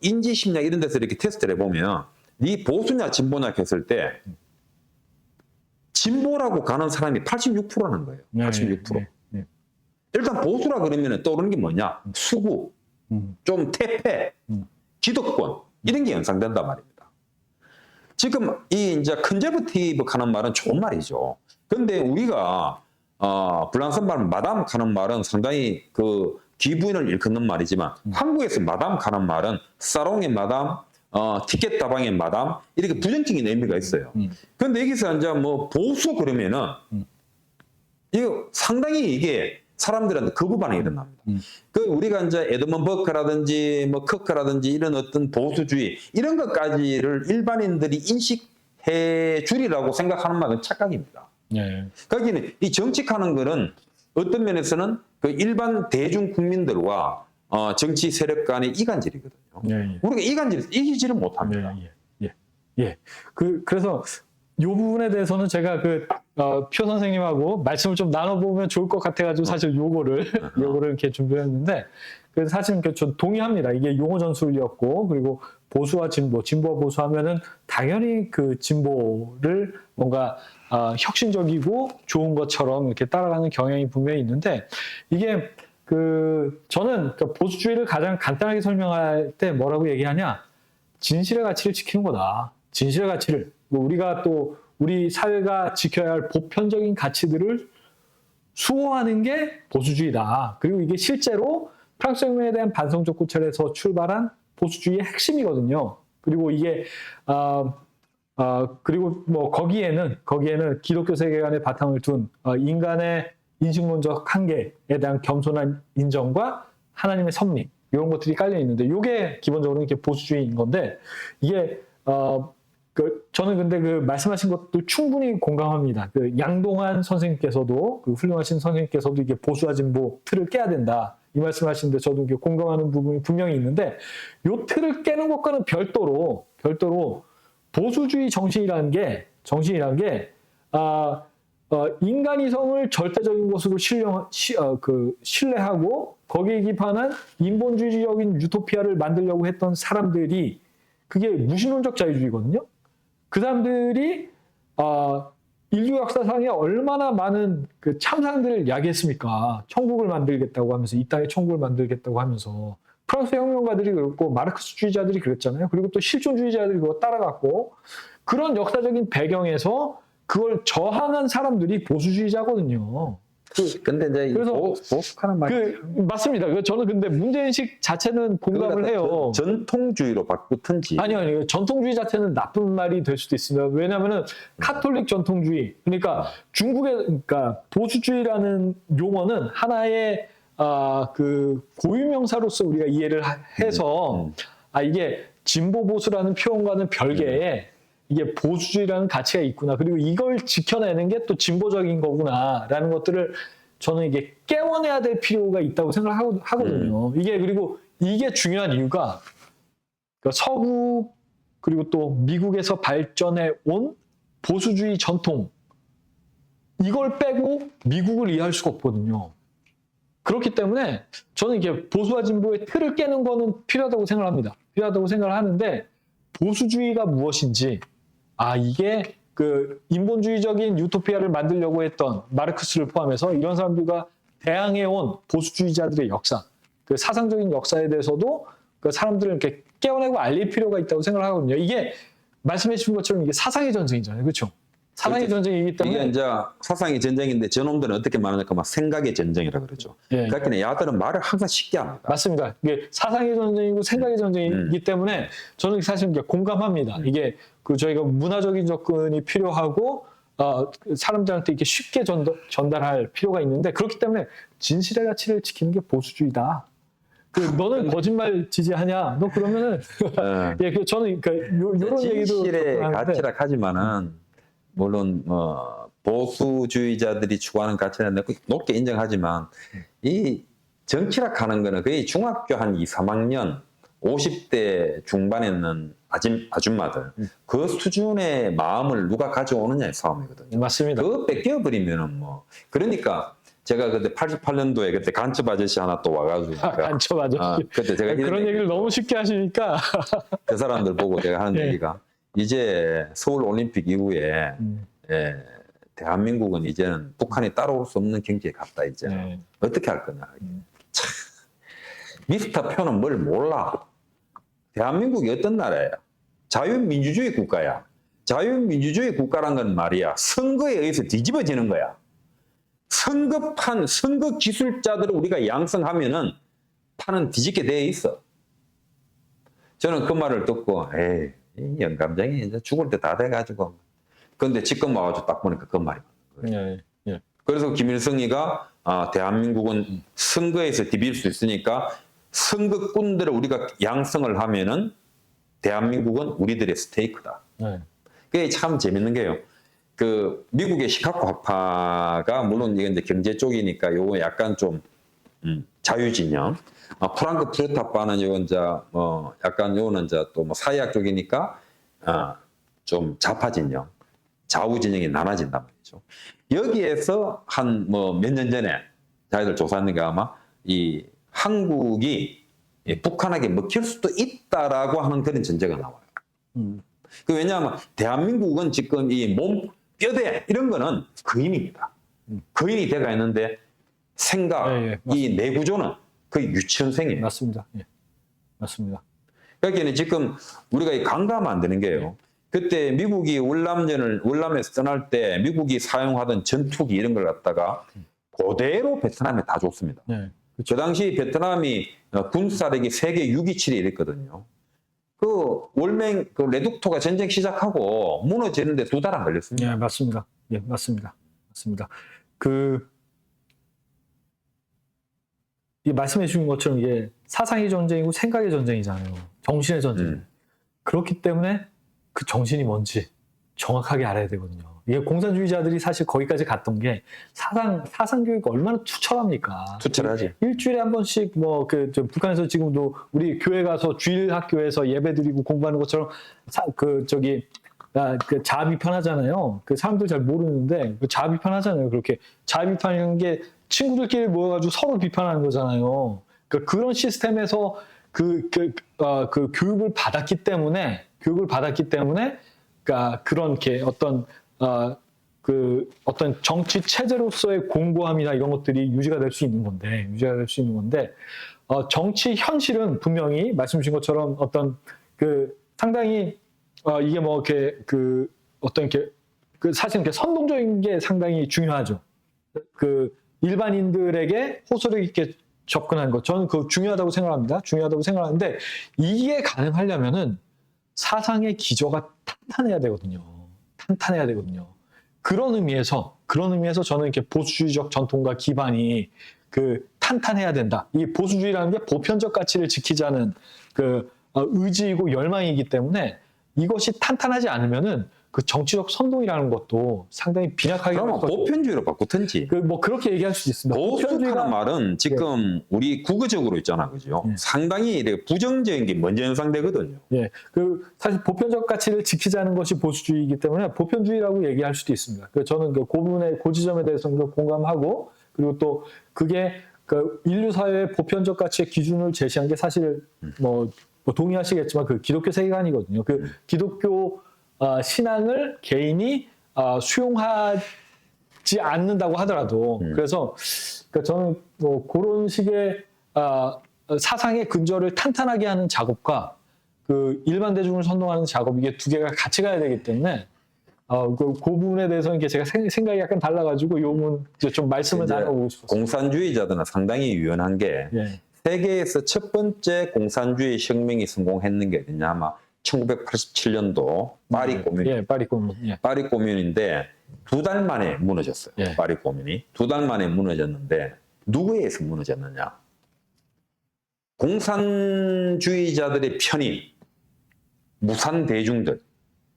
인지심리학 이런 데서 이렇게 테스트를 해보면 네 보수냐 진보냐 했을 때 진보라고 가는 사람이 86%라는 거예요. 86%. 일단 보수라 그러면 떠오르는 게 뭐냐? 수구, 좀 퇴폐, 기득권 이런 게 연상된단 말입니다. 지금 이제 컨저버티브 하는 말은 좋은 말이죠. 근데 우리가 불란서 말 마담 하는 말은 상당히 기부인을 일컫는 말이지만 한국에서 마담 하는 말은 사롱의 마담, 티켓 다방의 마담 이렇게 부정적인 의미가 있어요. 근데 여기서 이제 뭐 보수 그러면은 이거 상당히 이게 사람들한테 거부 반응이 일어납니다. 우리가 이제 에드먼 버크라든지 뭐 커크라든지 이런 어떤 보수주의 이런 것까지를 일반인들이 인식해 주리라고 생각하는 말은 착각입니다. 그러니까 이 정치하는 거는 어떤 면에서는 일반 대중 국민들과 정치 세력 간의 이간질이거든요. 우리가 이간질에서 이기지를 못합니다. 그래서 이 부분에 대해서는 제가 표 선생님하고 말씀을 좀 나눠보면 좋을 것 같아가지고 사실 요거를 이렇게 준비했는데 사실 좀 동의합니다. 이게 용어 전술이었고 그리고 보수와 진보와 보수하면은 당연히 진보를 뭔가 혁신적이고 좋은 것처럼 이렇게 따라가는 경향이 분명히 있는데 이게 저는 보수주의를 가장 간단하게 설명할 때 뭐라고 얘기하냐? 진실의 가치를 지키는 거다. 진실의 가치를. 우리가 또 우리 사회가 지켜야 할 보편적인 가치들을 수호하는 게 보수주의다. 그리고 이게 실제로 프랑스 혁명에 대한 반성적 고찰에서 출발한 보수주의의 핵심이거든요. 그리고 이게 그리고 뭐 거기에는 기독교 세계관의 바탕을 둔 인간의 인식론적 한계에 대한 겸손한 인정과 하나님의 섭리 이런 것들이 깔려 있는데 이게 기본적으로 이렇게 보수주의인 건데 이게 저는 근데 말씀하신 것도 충분히 공감합니다. 양동환 선생님께서도 훌륭하신 선생님께서도 이게 보수와 진보 틀을 깨야 된다. 이 말씀하시는데 저도 이게 공감하는 부분이 분명히 있는데 요 틀을 깨는 것과는 별도로 보수주의 정신이라는 게 인간이성을 절대적인 것으로 신뢰하고 거기에 기반한 인본주의적인 유토피아를 만들려고 했던 사람들이 그게 무신론적 자유주의거든요. 그 사람들이 인류 역사상에 얼마나 많은 참상들을 야기했습니까? 천국을 만들겠다고 하면서 이 땅에 천국을 만들겠다고 하면서 프랑스 혁명가들이 그랬고 마르크스주의자들이 그랬잖아요. 그리고 또 실존주의자들이 그거 따라갔고 그런 역사적인 배경에서 그걸 저항한 사람들이 보수주의자거든요. 근데 이제 그래서 보수하는 말이 맞습니다. 저는 근데 문제인식 자체는 공감을 해요. 전통주의로 바꾸든지. 아니요. 전통주의 자체는 나쁜 말이 될 수도 있습니다. 왜냐하면은 카톨릭 전통주의, 그러니까 중국의 보수주의라는 용어는 하나의 그 고유명사로서 우리가 이해를 해서 이게 진보 보수라는 표현과는 별개의 이게 보수주의라는 가치가 있구나. 그리고 이걸 지켜내는 게 또 진보적인 거구나라는 것들을 저는 이게 깨워내야 될 필요가 있다고 생각하거든요. 이게 그리고 이게 중요한 이유가 그러니까 서구 그리고 또 미국에서 발전해 온 보수주의 전통 이걸 빼고 미국을 이해할 수가 없거든요. 그렇기 때문에 저는 이게 보수와 진보의 틀을 깨는 거는 필요하다고 생각을 합니다. 필요하다고 생각을 하는데 보수주의가 무엇인지 이게 그 인본주의적인 유토피아를 만들려고 했던 마르크스를 포함해서 이런 사람들과 대항해온 보수주의자들의 역사, 그 사상적인 역사에 대해서도 그 사람들을 이렇게 깨어내고 알릴 필요가 있다고 생각을 하거든요. 이게 말씀해 주신 것처럼 이게 사상의 전쟁이잖아요. 그렇죠? 사상의 전쟁이기 때문에 이게 이제 사상의 전쟁인데 저놈들은 어떻게 말하니까 막 생각의 전쟁이라 그러죠. 예. 그러니까 야들은 말을 항상 쉽게 합니다. 맞습니다. 이게 사상의 전쟁이고 생각의 전쟁이기 때문에 저는 사실 이제 공감합니다. 이게 그 저희가 문화적인 접근이 필요하고 사람들한테 이렇게 쉽게 전달할 필요가 있는데 그렇기 때문에 진실의 가치를 지키는 게 보수주의다. 너는 거짓말 지지하냐? 너 그러면은 예, 저는 이런 얘기도 진실의 가치라 하지만은 물론 보수주의자들이 추구하는 가치는 높게 인정하지만 이 정치락 하는 거는 거의 중학교 한 2, 3학년 50대 중반에 있는 아줌마들 그 수준의 마음을 누가 가져오느냐의 싸움이거든요. 맞습니다. 그거 뺏겨버리면은 그러니까 제가 그때 88년도에 그때 간첩 아저씨 하나 또 와가지고 간첩 아저씨. 그때 제가 그런 얘기를 너무 쉽게 하시니까 그 사람들 보고 제가 하는 얘기가 이제 서울 올림픽 이후에 대한민국은 이제는 북한이 따라올 수 없는 경지에 갔다 이제 어떻게 할 거냐. 참, 미스터 표는 뭘 몰라. 대한민국이 어떤 나라예요? 자유민주주의 국가야. 자유민주주의 국가란 건 말이야. 선거에 의해서 뒤집어지는 거야. 선거 기술자들을 우리가 양성하면은 판은 뒤집게 돼 있어. 저는 그 말을 듣고 에이 영감쟁이 이제 죽을 때 다 돼가지고 근데 지금 와가지고 딱 보니까 그 말이 맞는 거예요. 그래서 김일성이가 대한민국은 선거에서 디빌 수 있으니까 선거꾼들을 우리가 양성을 하면은 대한민국은 우리들의 스테이크다. 그게 참 재밌는 게요. 그 미국의 시카고 학파가 물론 이게 이제 경제 쪽이니까 요거 약간 좀 자유진영. 프랑크푸르트파는 요 이제 약간 요는 이제 또 사회학 쪽이니까 좀 좌파진영, 좌우진영이 나눠진단 말이죠. 여기에서 한 몇 년 전에 자기들 조사했는가 아마 이 한국이 북한에게 먹힐 수도 있다라고 하는 그런 전제가 나와요. 왜냐하면 대한민국은 지금 이 몸, 뼈대 이런 거는 거인입니다. 거인이 돼가 있는데 생각, 이 내구조는 거의 유치원생이에요. 맞습니다. 맞습니다. 그러니까 지금 우리가 강조하면 안 되는 게요. 그때 미국이 월남에서 떠날 때 미국이 사용하던 전투기 이런 걸 갖다가 그대로 베트남에 다 줬습니다. 그 당시 베트남이 군사력이 세계 627에 이랬거든요. 그 레둑토가 전쟁 시작하고 무너지는데 2달 안 걸렸습니다. 맞습니다. 맞습니다. 이 말씀해 주신 것처럼 이게 사상의 전쟁이고 생각의 전쟁이잖아요. 정신의 전쟁. 그렇기 때문에 그 정신이 뭔지 정확하게 알아야 되거든요. 이게 공산주의자들이 사실 거기까지 갔던 게 사상 교육 얼마나 투철합니까? 투철하지. 일주일에 한 번씩 북한에서 지금도 우리 교회 가서 주일 학교에서 예배드리고 공부하는 것처럼 그 자아 비판하잖아요. 그 사람들 잘 모르는데 그 자아 비판하잖아요. 그렇게 자아 비판하는 게 친구들끼리 모여가지고 서로 비판하는 거잖아요. 그런 시스템에서 그 교육을 받았기 때문에 그런 게 어떤 정치 체제로서의 공고함이나 이런 것들이 유지가 될 수 있는 건데, 정치 현실은 분명히 말씀 주신 것처럼 상당히 이게 사실 이렇게 선동적인 게 상당히 중요하죠. 일반인들에게 호소력 있게 접근하는 것, 저는 그거 중요하다고 생각하는데 이게 가능하려면은 사상의 기저가 탄탄해야 되거든요. 그런 의미에서 저는 이렇게 보수주의적 전통과 기반이 탄탄해야 된다. 이 보수주의라는 게 보편적 가치를 지키자는 그 의지이고 열망이기 때문에 이것이 탄탄하지 않으면은 그 정치적 선동이라는 것도 상당히 빈약하게 그러면 보편주의로 바꾸든지. 뭐 그렇게 얘기할 수도 있습니다. 보수라는 말은 지금 우리 국어적으로 있잖아, 그죠? 상당히 이렇게 부정적인 게 먼저 연상되거든요. 예, 그 사실 보편적 가치를 지키자는 것이 보수주의이기 때문에 보편주의라고 얘기할 수도 있습니다. 저는 그 부분의 그 지점에 대해서는 공감하고, 그리고 또 그게 그 인류 사회의 보편적 가치의 기준을 제시한 게 사실 뭐 동의하시겠지만 그 기독교 세계관이거든요. 그 기독교 신앙을 개인이 수용하지 않는다고 하더라도 그래서 그러니까 저는 뭐 그런 식의 사상의 근저를 탄탄하게 하는 작업과 그 일반 대중을 선동하는 작업, 이게 두 개가 같이 가야 되기 때문에 그 부분에 대해서는 이게 제가 생각이 약간 달라가지고 이 부분 좀 말씀을 나눠보고 싶었어요. 공산주의자들은 상당히 유연한 게 세계에서 첫 번째 공산주의 혁명이 성공했는 게 어디냐, 아마 1987년도 파리 고민. 파리 고민. 파리 고민인데 2달 만에 무너졌어요. 파리 고민이 2달 만에 무너졌는데 누구에 의해서 무너졌느냐? 공산주의자들의 편인 무산 대중들.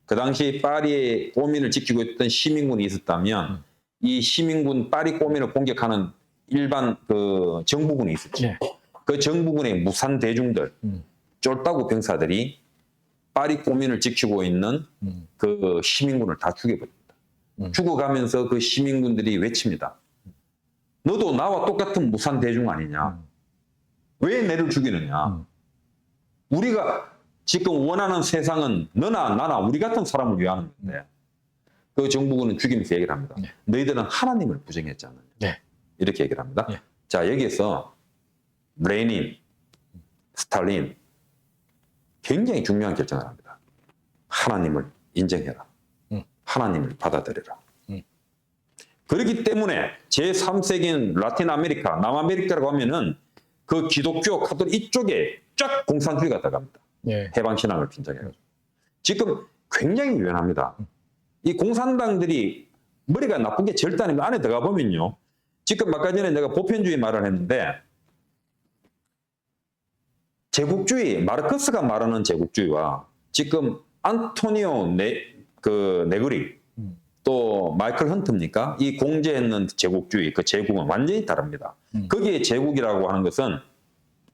그 당시 파리의 고민을 지키고 있던 시민군이 있었다면 이 시민군 파리 고민을 공격하는 일반 그 정부군이 있었죠. 그 정부군의 무산 대중들, 쫄따구 병사들이 파리 고민을 지키고 있는 그 시민군을 다 죽여버립니다. 죽어가면서 그 시민군들이 외칩니다. 너도 나와 똑같은 무산 대중 아니냐? 왜 내를 죽이느냐? 우리가 지금 원하는 세상은 너나 나나 우리 같은 사람을 위하는 건데 그 정부군은 죽이면서 얘기를 합니다. 너희들은 하나님을 부정했지 않느냐? 이렇게 얘기를 합니다. 자, 여기에서 레닌, 스탈린 굉장히 중요한 결정을 합니다. 하나님을 인정해라. 하나님을 받아들여라. 그렇기 때문에 제3세기인 라틴 아메리카, 남아메리카라고 하면은 그 기독교, 카톨릭 이쪽에 쫙 공산주의가 들어갑니다. 해방신앙을 빈정해가지고. 지금 굉장히 유연합니다. 이 공산당들이 머리가 나쁜 게 절대 아니고 안에 들어가 보면요. 지금 아까 전에 내가 보편주의 말을 했는데 제국주의, 마르크스가 말하는 제국주의와 지금 안토니오 네그리 또 마이클 헌트입니까? 이 공제했는 제국주의, 그 제국은 완전히 다릅니다. 거기에 제국이라고 하는 것은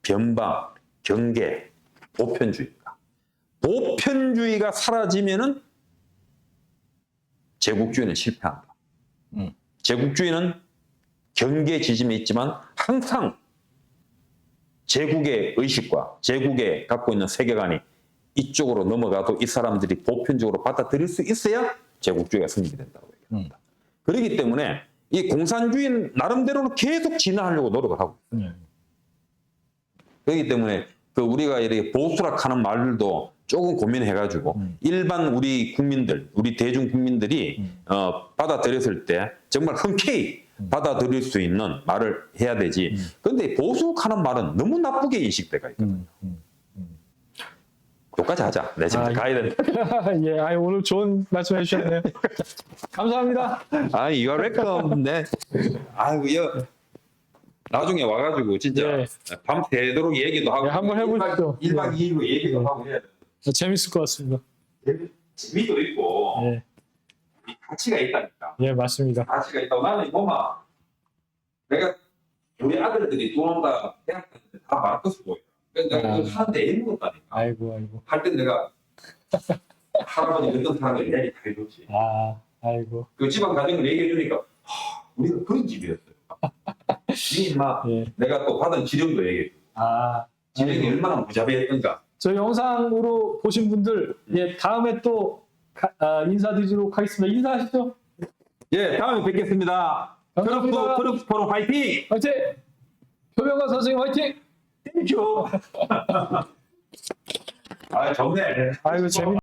변방, 경계, 보편주의입니다. 보편주의가 사라지면은 제국주의는 실패한다. 제국주의는 경계 지짐이 있지만 항상 제국의 의식과 제국에 갖고 있는 세계관이 이쪽으로 넘어가도 이 사람들이 보편적으로 받아들일 수 있어야 제국주의가 승리가 된다고 얘기합니다. 그렇기 때문에 이 공산주의는 나름대로는 계속 진화하려고 노력을 하고 있어요. 그렇기 때문에 그 우리가 이렇게 보수락하는 말들도 조금 고민해가지고 일반 우리 국민들, 우리 대중 국민들이 받아들였을 때 정말 흔쾌히 받아들일 수 있는 말을 해야 되지. 그런데 보수하는 말은 너무 나쁘게 인식돼가 있거든요. 여기까지 하자. 내 지금 가야 된다. 예, 오늘 좋은 말씀 해주셨네요. 감사합니다. You are welcome. 네. 아이고, 나중에 와가지고 진짜 밤새도록 얘기도 하고. 한번 해보시죠. 1박 2일로 얘기도 하고 해야 돼. 재밌을 것 같습니다. 재미도 있고 가치가 있다니까. 맞습니다. 가치가 있다고. 나는 보면 내가 우리 아들들이 들어온다 대학 때 다 마르크스 보여. 그러니까 내가 그걸 하는데 애먹었다니까. 아이고. 할 때 내가 할아버지 어떤 사람들 이야기 다 해줬지. 아이고. 그 집안 가정을 얘기해 주니까 우리가 그런 집이었어요. 막 내가 또 받은 지령도 얘기해 줘. 지령이 얼마나 무자비했던가. 저 영상으로 보신 분들 다음에 또 인사드리도록 하겠습니다. 인사하시죠. 다음에 뵙겠습니다. 트럼프 포럼 화이팅! 화이팅! 표명관 선생님 화이팅! 땡큐! 좋네. 아이고 재밌.